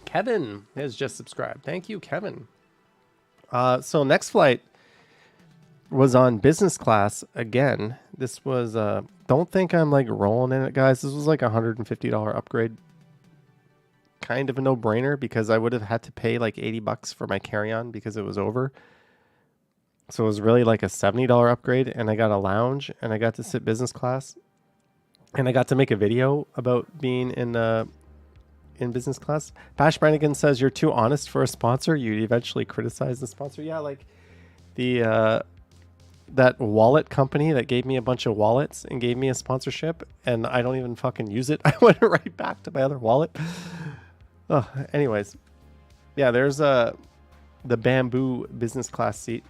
Kevin has just subscribed. Thank you, Kevin. So next flight was on business class again. This was, don't think I'm like rolling in it, guys. This was like $150 upgrade. Kind of a no-brainer because I would have had to pay like $80 for my carry-on because it was over. So it was really like a $70 upgrade, and I got a lounge, and I got to sit business class, and I got to make a video about being in business class. Bash Brannigan says, you're too honest for a sponsor. You'd eventually criticize the sponsor. Yeah, like the that wallet company that gave me a bunch of wallets and gave me a sponsorship, and I don't even fucking use it. I went right back to my other wallet. Oh, anyways. Yeah, there's the bamboo business class seat.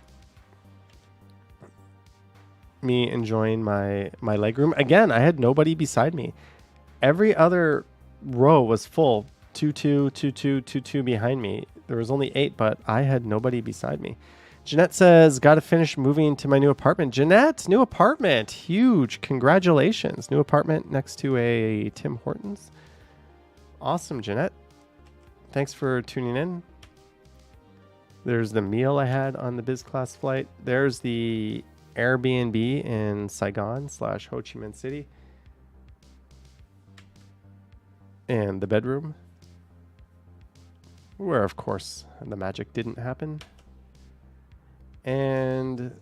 Me enjoying my legroom. Again, I had nobody beside me. Every other row was full. 2-2, 2-2, 2-2 behind me. There was only 8, but I had nobody beside me. Jeanette says, got to finish moving to my new apartment. Jeanette, new apartment. Huge. Congratulations. New apartment next to a Tim Hortons. Awesome, Jeanette. Thanks for tuning in. There's the meal I had on the biz class flight. There's the Airbnb in Saigon / Ho Chi Minh City. And the bedroom, where of course the magic didn't happen. And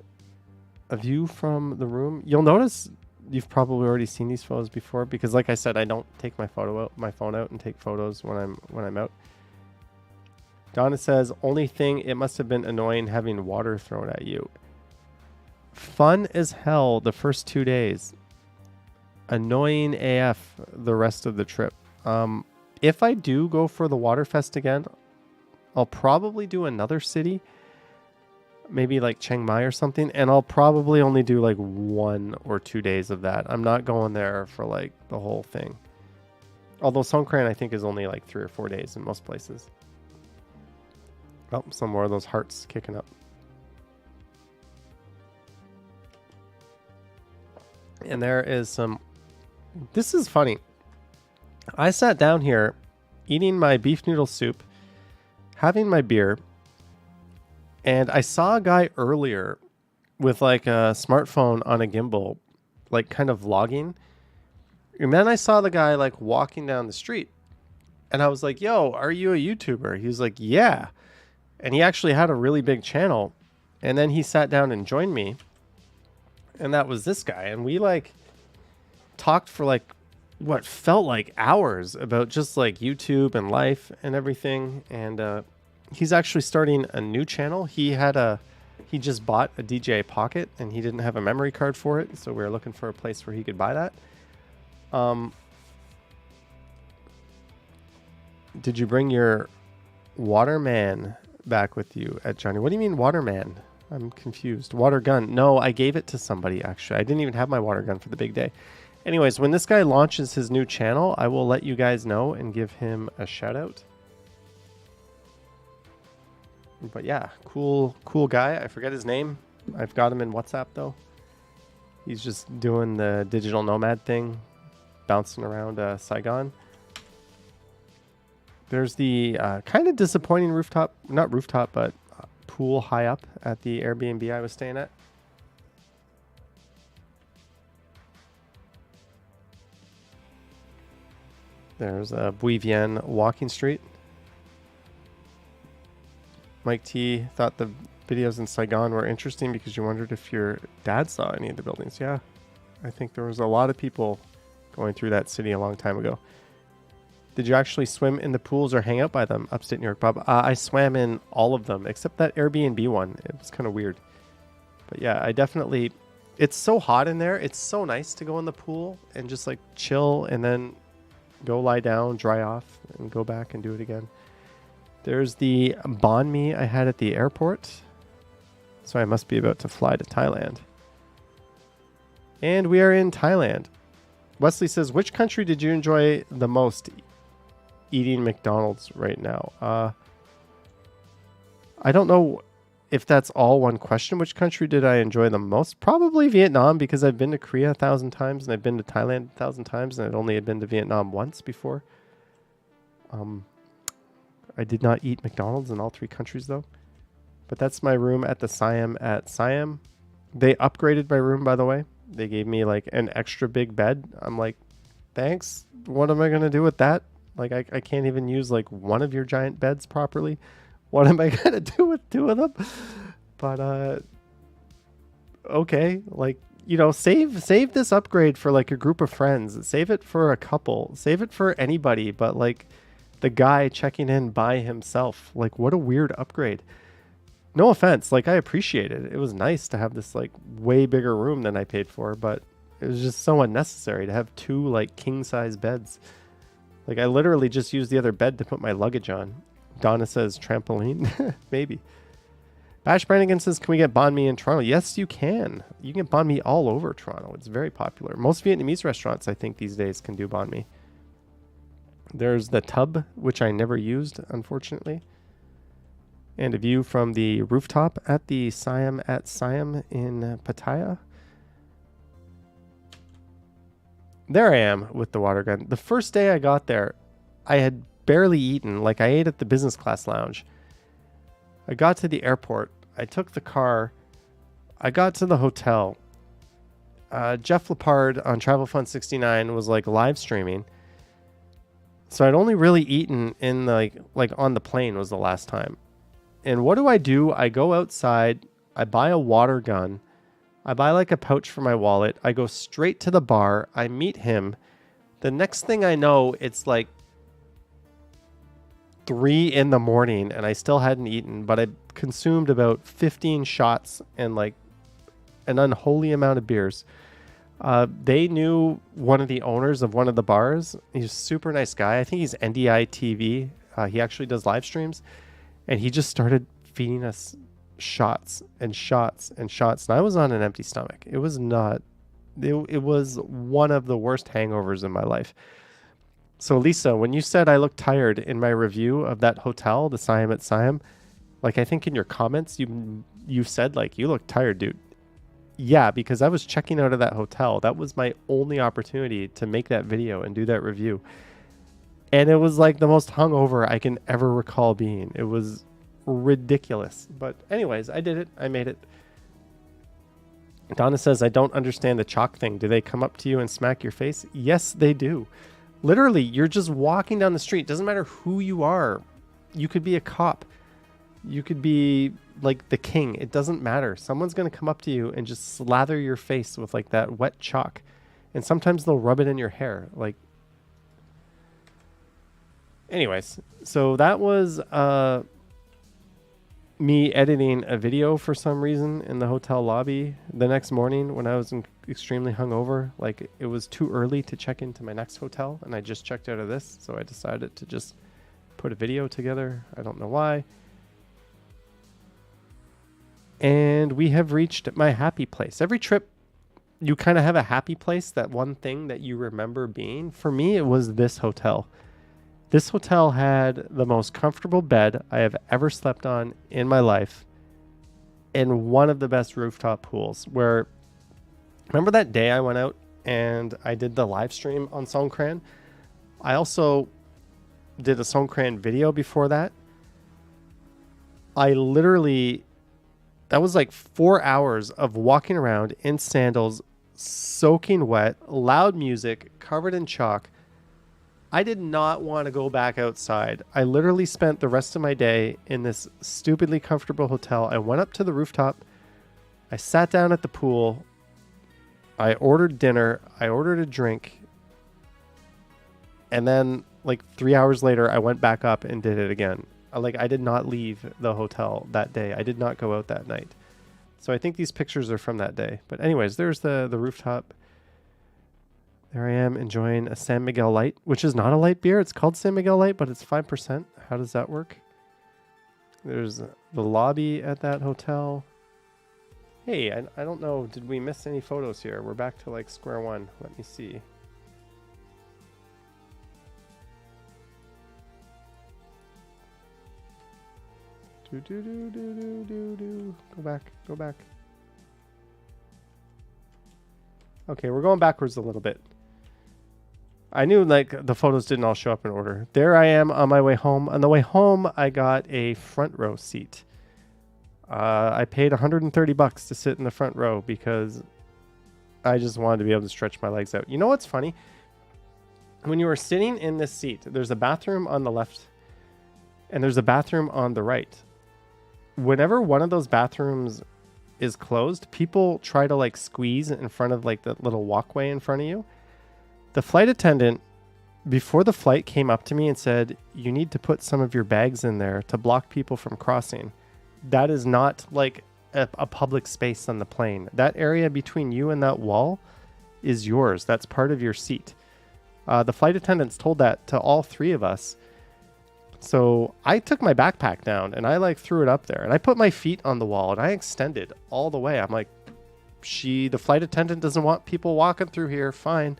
a view from the room. You'll notice you've probably already seen these photos before because, like I said, I don't take my phone out and take photos when I'm out. Donna says, only thing, it must have been annoying having water thrown at you. Fun as hell the first 2 days. Annoying AF the rest of the trip. If I do go for the Waterfest again, I'll probably do another city, maybe like Chiang Mai or something, and I'll probably only do like 1 or 2 days of that. I'm not going there for like the whole thing. Although Songkran I think is only like 3 or 4 days in most places. Oh, some more of those hearts kicking up. And there is some... This is funny. I sat down here eating my beef noodle soup, having my beer, and I saw a guy earlier with like a smartphone on a gimbal, like kind of vlogging. And then I saw the guy like walking down the street, and I was like, yo, are you a YouTuber? He was like, yeah. And he actually had a really big channel. And then he sat down and joined me. And that was this guy. And we like talked for like what felt like hours about just like YouTube and life and everything. And he's actually starting a new channel. He just bought a DJI Pocket and he didn't have a memory card for it. So we were looking for a place where he could buy that. Did you bring your waterman back with you at Johnny? What do you mean waterman? I'm confused. Water gun. No, I gave it to somebody, actually. I didn't even have my water gun for the big day. Anyways, when this guy launches his new channel, I will let you guys know and give him a shout out. But yeah, cool guy. I forget his name. I've got him in WhatsApp, though. He's just doing the digital nomad thing, bouncing around Saigon. There's the kind of disappointing not rooftop, but pool high up at the Airbnb I was staying at. There's Bui Vien walking street. Mike T thought the videos in Saigon were interesting because you wondered if your dad saw any of the buildings. Yeah, I think there was a lot of people going through that city a long time ago. Did you actually swim in the pools or hang out by them? Upstate New York, Bob. I swam in all of them except that Airbnb one. It was kind of weird. But yeah, I definitely... It's so hot in there. It's so nice to go in the pool and just like chill and then go lie down, dry off, and go back and do it again. There's the banh mi I had at the airport. So I must be about to fly to Thailand. And we are in Thailand. Wesley says, which country did you enjoy the most eating McDonald's right now? I don't know if that's all one question. Which country did I enjoy the most? Probably Vietnam, because I've been to Korea 1,000 times and I've been to Thailand 1,000 times and I'd only had been to Vietnam once before. I did not eat McDonald's in all three countries though. But that's my room at the Siam at Siam. They upgraded my room, by the way. They gave me like an extra big bed. I'm like, thanks. What am I going to do with that? Like, I can't even use like one of your giant beds properly. What am I going to do with two of them? But, okay. Like, you know, save this upgrade for like a group of friends. Save it for a couple. Save it for anybody. But like the guy checking in by himself. Like, what a weird upgrade. No offense. Like, I appreciate it. It was nice to have this like way bigger room than I paid for. But it was just so unnecessary to have two like king size beds. Like, I literally just used the other bed to put my luggage on. Donna says trampoline. Maybe. Bash Brannigan says, can we get banh mi in Toronto? Yes, you can. You can get banh mi all over Toronto. It's very popular. Most Vietnamese restaurants, I think, these days can do banh mi. There's the tub, which I never used, unfortunately. And a view from the rooftop at the Siam at Siam in Pattaya. There I am with the water gun. The first day I got there, I had barely eaten. Like, I ate at the business class lounge. I got to the airport. I took the car. I got to the hotel. Jeff Lepard on Travel Fund 69 was like live streaming. So I'd only really eaten in like on the plane was the last time. And what do? I go outside. I buy a water gun. I buy like a pouch for my wallet. I go straight to the bar. I meet him. The next thing I know, it's like 3 a.m. and I still hadn't eaten, but I consumed about 15 shots and like an unholy amount of beers. They knew one of the owners of one of the bars. He's a super nice guy. I think he's NDI TV. He actually does live streams, and he just started feeding us shots and shots and shots. And I was on an empty stomach. It was not, it was one of the worst hangovers in my life. So Lisa, when you said I looked tired in my review of that hotel, the Siam at Siam, like I think in your comments, you said like, you look tired, dude. Yeah, because I was checking out of that hotel. That was my only opportunity to make that video and do that review. And it was like the most hungover I can ever recall being. It was ridiculous. But anyways, I did it. I made it. Donna says, I don't understand the chalk thing. Do they come up to you and smack your face? Yes, they do. Literally, you're just walking down the street. Doesn't matter who you are. You could be a cop. You could be like the king. It doesn't matter. Someone's going to come up to you and just slather your face with like that wet chalk. And sometimes they'll rub it in your hair. Like, anyways, so that was me editing a video for some reason in the hotel lobby the next morning when I was extremely hungover. Like, it was too early to check into my next hotel, and I just checked out of this, so I decided to just put a video together. I don't know why. And we have reached my happy place. Every trip, you kind of have a happy place, that one thing that you remember being. For me, it was this hotel. This hotel had the most comfortable bed I have ever slept on in my life, and one of the best rooftop pools. Where, remember that day I went out and I did the live stream on Songkran? I also did a Songkran video before that. I literally, that was like 4 hours of walking around in sandals, soaking wet, loud music, covered in chalk. I did not want to go back outside. I literally spent the rest of my day in this stupidly comfortable hotel. I went up to the rooftop. I sat down at the pool. I ordered dinner. I ordered a drink. And then like 3 hours later, I went back up and did it again. I did not leave the hotel that day. I did not go out that night. So I think these pictures are from that day. But anyways, there's the rooftop. There I am enjoying a San Miguel Light, which is not a light beer. It's called San Miguel Light, but it's 5%. How does that work? There's the lobby at that hotel. Hey, I don't know. Did we miss any photos here? We're back to like square one. Let me see. Go back. Okay, we're going backwards a little bit. I knew like the photos didn't all show up in order. There I am on my way home. On the way home, I got a front row seat. I paid $130 to sit in the front row because I just wanted to be able to stretch my legs out. You know what's funny? When you are sitting in this seat, there's a bathroom on the left and there's a bathroom on the right. Whenever one of those bathrooms is closed, people try to like squeeze in front of like the little walkway in front of you. The flight attendant, before the flight, came up to me and said, you need to put some of your bags in there to block people from crossing. That is not like a public space on the plane. That area between you and that wall is yours. That's part of your seat. The flight attendants told that to all three of us. So I took my backpack down and I like threw it up there and I put my feet on the wall and I extended all the way. I'm like, the flight attendant doesn't want people walking through here. Fine.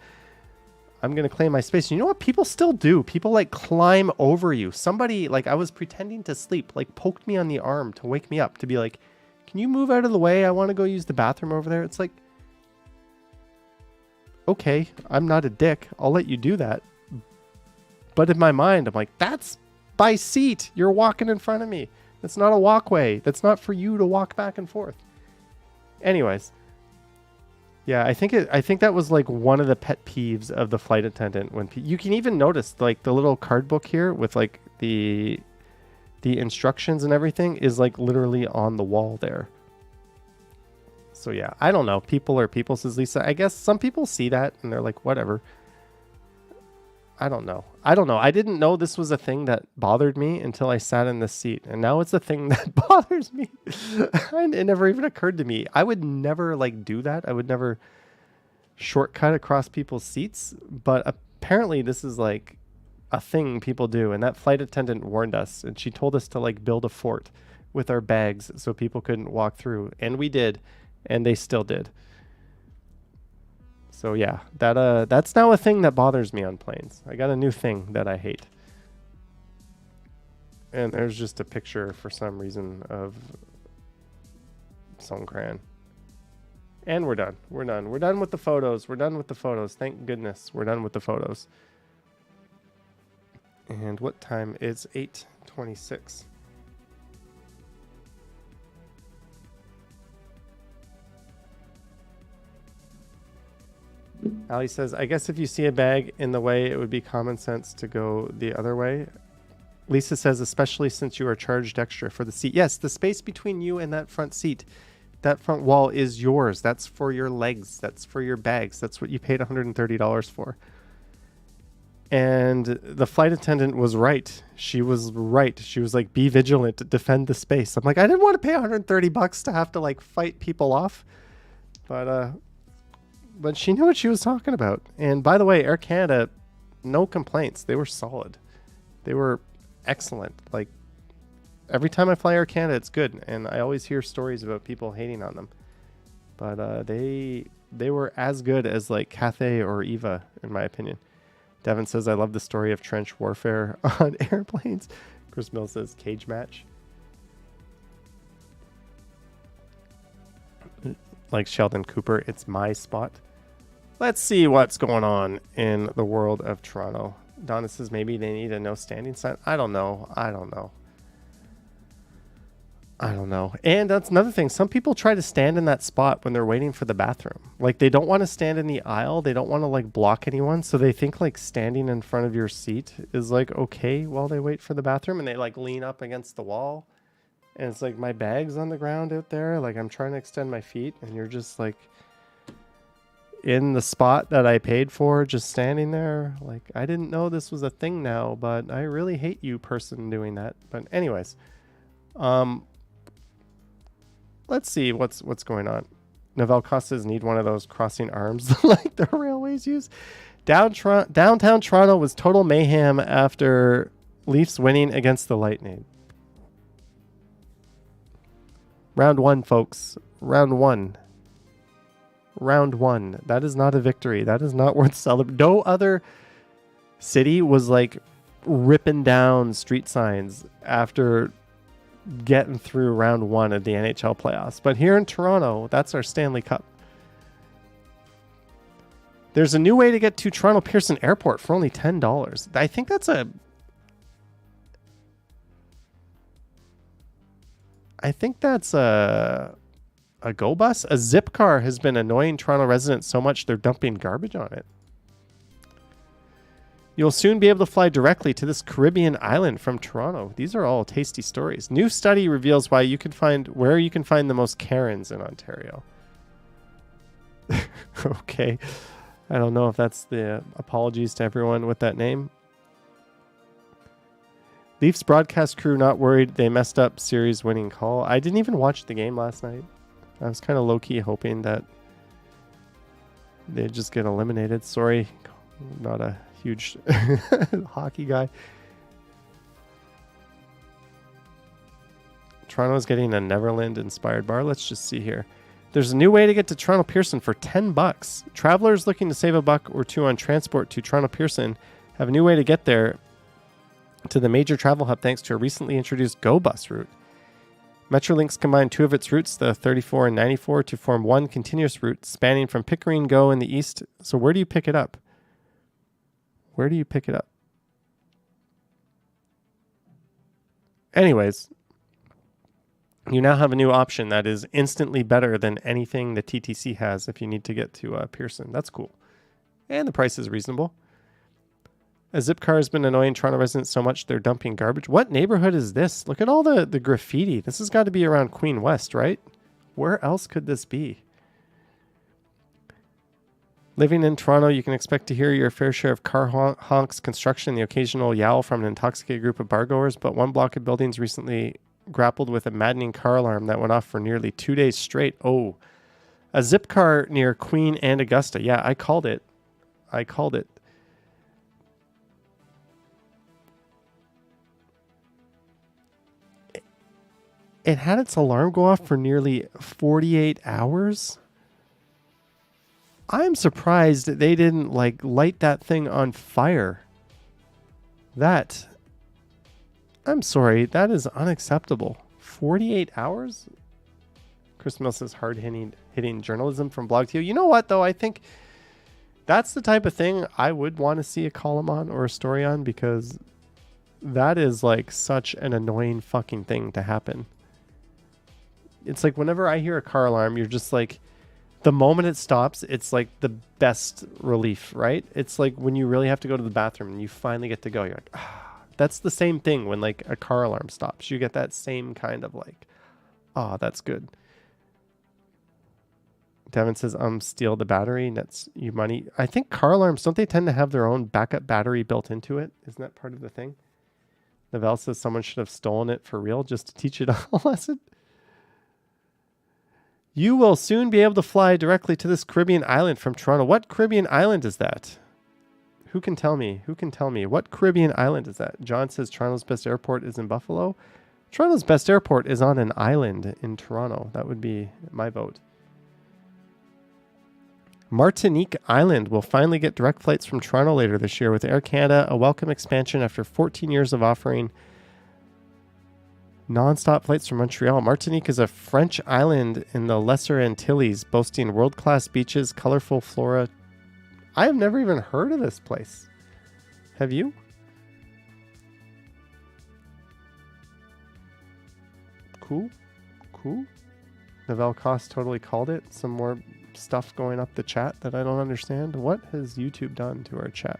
I'm going to claim my space. You know what? People still do. People like climb over you. Somebody, like I was pretending to sleep, like poked me on the arm to wake me up to be like, can you move out of the way? I want to go use the bathroom over there. It's like, okay, I'm not a dick. I'll let you do that. But in my mind, I'm like, that's by seat. You're walking in front of me. That's not a walkway. That's not for you to walk back and forth. Anyways. Yeah, I think that was like one of the pet peeves of the flight attendant. When you can even notice like the little card book here with like the instructions and everything is like literally on the wall there. So yeah, I don't know. People are people, says Lisa. I guess some people see that and they're like, whatever. I don't know. I didn't know this was a thing that bothered me until I sat in this seat. And now it's a thing that bothers me. It never even occurred to me. I would never like do that. I would never shortcut across people's seats. But apparently this is like a thing people do. And that flight attendant warned us. And she told us to like build a fort with our bags so people couldn't walk through. And we did. And they still did. So yeah, that's now a thing that bothers me on planes. I got a new thing that I hate. And there's just a picture for some reason of Songkran. And we're done. We're done with the photos. Thank goodness we're done with the photos. And what time is 8:26? Ali says, I guess if you see a bag in the way, it would be common sense to go the other way. Lisa says, especially since you are charged extra for the seat. Yes, the space between you and that front seat, that front wall is yours. That's for your legs. That's for your bags. That's what you paid $130 for. And the flight attendant was right. She was right. She was like, be vigilant, defend the space. I'm like, I didn't want to pay $130 to have to like fight people off. But she knew what she was talking about. And by the way, Air Canada, no complaints. They were solid. They were excellent. Like every time I fly Air Canada, it's good. And I always hear stories about people hating on them. But they were as good as like Cathay or Eva, in my opinion. Devin says, I love the story of trench warfare on airplanes. Chris Mill says, cage match. Like Sheldon Cooper, it's my spot. Let's see what's going on in the world of Toronto. Donna says, maybe they need a no standing sign. I don't know. And that's another thing. Some people try to stand in that spot when they're waiting for the bathroom. Like they don't want to stand in the aisle. They don't want to like block anyone. So they think like standing in front of your seat is like okay while they wait for the bathroom, and they like lean up against the wall. And it's like my bag's on the ground out there. Like I'm trying to extend my feet and you're just like in the spot that I paid for, just standing there. Like I didn't know this was a thing now, but I really hate you person doing that. But anyways, let's see what's going on. Novell Costas need one of those crossing arms like the railways use. Downtown Toronto was total mayhem after Leafs winning against the Lightning. Round one, folks. Round one. That is not a victory. That is not worth celebrating. No other city was like ripping down street signs after getting through round one of the NHL playoffs. But here in Toronto, that's our Stanley Cup. There's a new way to get to Toronto Pearson Airport for only $10. I think that's a go bus. A zip car has been annoying Toronto residents so much they're dumping garbage on it. You'll soon be able to fly directly to this Caribbean island from Toronto. These are all tasty stories. New study reveals where you can find the most Karens in Ontario. Okay. I don't know if that's the apologies to everyone with that name. Leafs broadcast crew not worried they messed up series winning call. I didn't even watch the game last night. I was kind of low-key hoping that they'd just get eliminated. Sorry, not a huge hockey guy. Toronto's getting a Neverland-inspired bar. Let's just see here. There's a new way to get to Toronto Pearson for $10. Travelers looking to save a buck or two on transport to Toronto Pearson have a new way to get there to the major travel hub thanks to a recently introduced Go Bus route. Metrolinx combined two of its routes, the 34 and 94, to form one continuous route spanning from Pickering Go in the east. So where do you pick it up? Anyways, you now have a new option that is instantly better than anything the TTC has if you need to get to Pearson. That's cool. And the price is reasonable. A zip car has been annoying Toronto residents so much they're dumping garbage. What neighborhood is this? Look at all the graffiti. This has got to be around Queen West, right? Where else could this be? Living in Toronto, you can expect to hear your fair share of car honks, construction, and the occasional yowl from an intoxicated group of bargoers, but one block of buildings recently grappled with a maddening car alarm that went off for nearly 2 days straight. Oh, a zip car near Queen and Augusta. Yeah, I called it. It had its alarm go off for nearly 48 hours. I'm surprised that they didn't light that thing on fire. I'm sorry, that is unacceptable. 48 hours? Chris Mill says hard-hitting journalism from Blog to You. You know what, though? I think that's the type of thing I would want to see a column on or a story on, because that is such an annoying fucking thing to happen. It's like whenever I hear a car alarm, you're just like, the moment it stops, it's like the best relief, right? It's like when you really have to go to the bathroom and you finally get to go. You're like, ah, that's the same thing when like a car alarm stops. You get that same kind of like, oh, that's good. Devin says, steal the battery. That's you money. I think car alarms, don't they tend to have their own backup battery built into it? Isn't that part of the thing? Novell says someone should have stolen it for real just to teach it a lesson. You will soon be able to fly directly to this Caribbean island from Toronto. What Caribbean island is that? Who can tell me? Who can tell me? What Caribbean island is that? John says Toronto's best airport is in Buffalo. Toronto's best airport is on an island in Toronto. That would be my vote. Martinique Island will finally get direct flights from Toronto later this year with Air Canada, a welcome expansion after 14 years of offering non-stop flights from Montreal. Martinique is a French island in the Lesser Antilles, boasting world-class beaches, colorful flora. I have never even heard of this place. Have you? Cool. Cool. Novell Cost totally called it. Some more stuff going up the chat that I don't understand. What has YouTube done to our chat?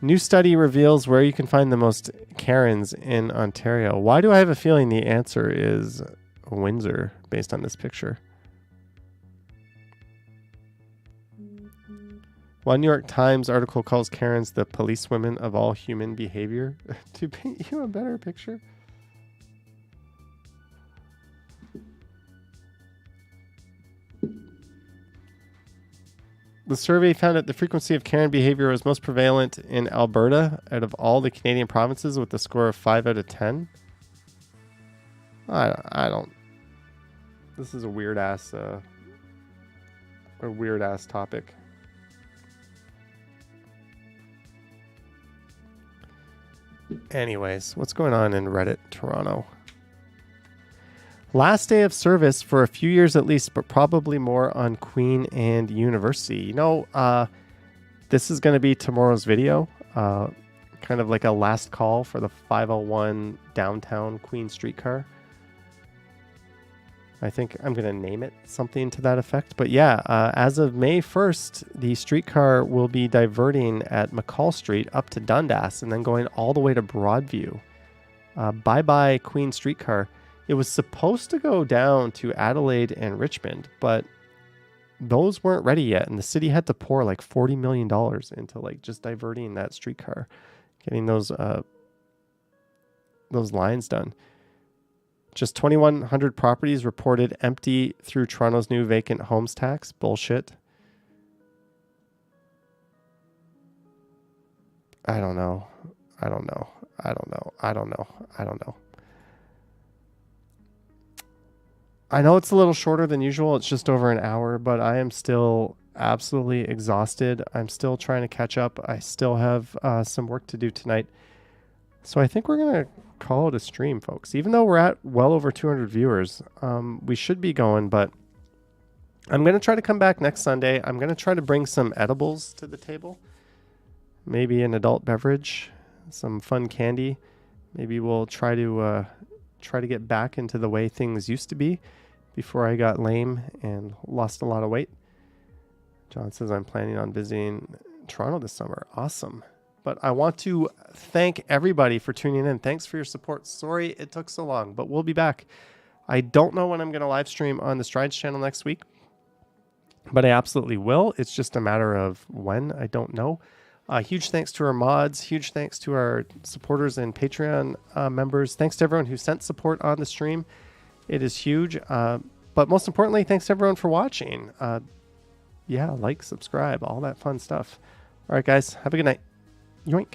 New study reveals where you can find the most Karens in Ontario. Why do I have a feeling the answer is Windsor based on this picture? One New York Times article calls Karens the policewomen of all human behavior. To paint you a better picture. The survey found that the frequency of Karen behavior was most prevalent in Alberta out of all the Canadian provinces with a score of 5 out of 10. I don't. This is a weird ass topic. Anyways, what's going on in Reddit Toronto? Last day of service for a few years at least, but probably more on Queen and University. You know, this is going to be tomorrow's video. Kind of like a last call for the 501 downtown Queen streetcar. I think I'm going to name it something to that effect. But yeah, as of May 1st, the streetcar will be diverting at McCall Street up to Dundas and then going all the way to Broadview. Bye-bye Queen streetcar. It was supposed to go down to Adelaide and Richmond, but those weren't ready yet. And the city had to pour like $40 million into like just diverting that streetcar, getting those lines done. Just 2,100 properties reported empty through Toronto's new vacant homes tax. Bullshit. I don't know. I know it's a little shorter than usual. It's just over an hour, but I am still absolutely exhausted. I'm still trying to catch up. I still have some work to do tonight. So I think we're going to call it a stream, folks. Even though we're at well over 200 viewers, we should be going, but I'm going to try to come back next Sunday. I'm going to try to bring some edibles to the table. Maybe an adult beverage, some fun candy. Maybe we'll try to get back into the way things used to be before I got lame and lost a lot of weight. John says, I'm planning on visiting Toronto this summer. Awesome. But I want to thank everybody for tuning in. Thanks for your support. Sorry it took so long, but we'll be back. I don't know when I'm going to live stream on the Strides channel next week, but I absolutely will. It's just a matter of when. I don't know. Huge thanks to our mods. Huge thanks to our supporters and Patreon members. Thanks to everyone who sent support on the stream. It is huge. But most importantly, thanks to everyone for watching. Yeah, like, subscribe, all that fun stuff. All right, guys. Have a good night. Yoink.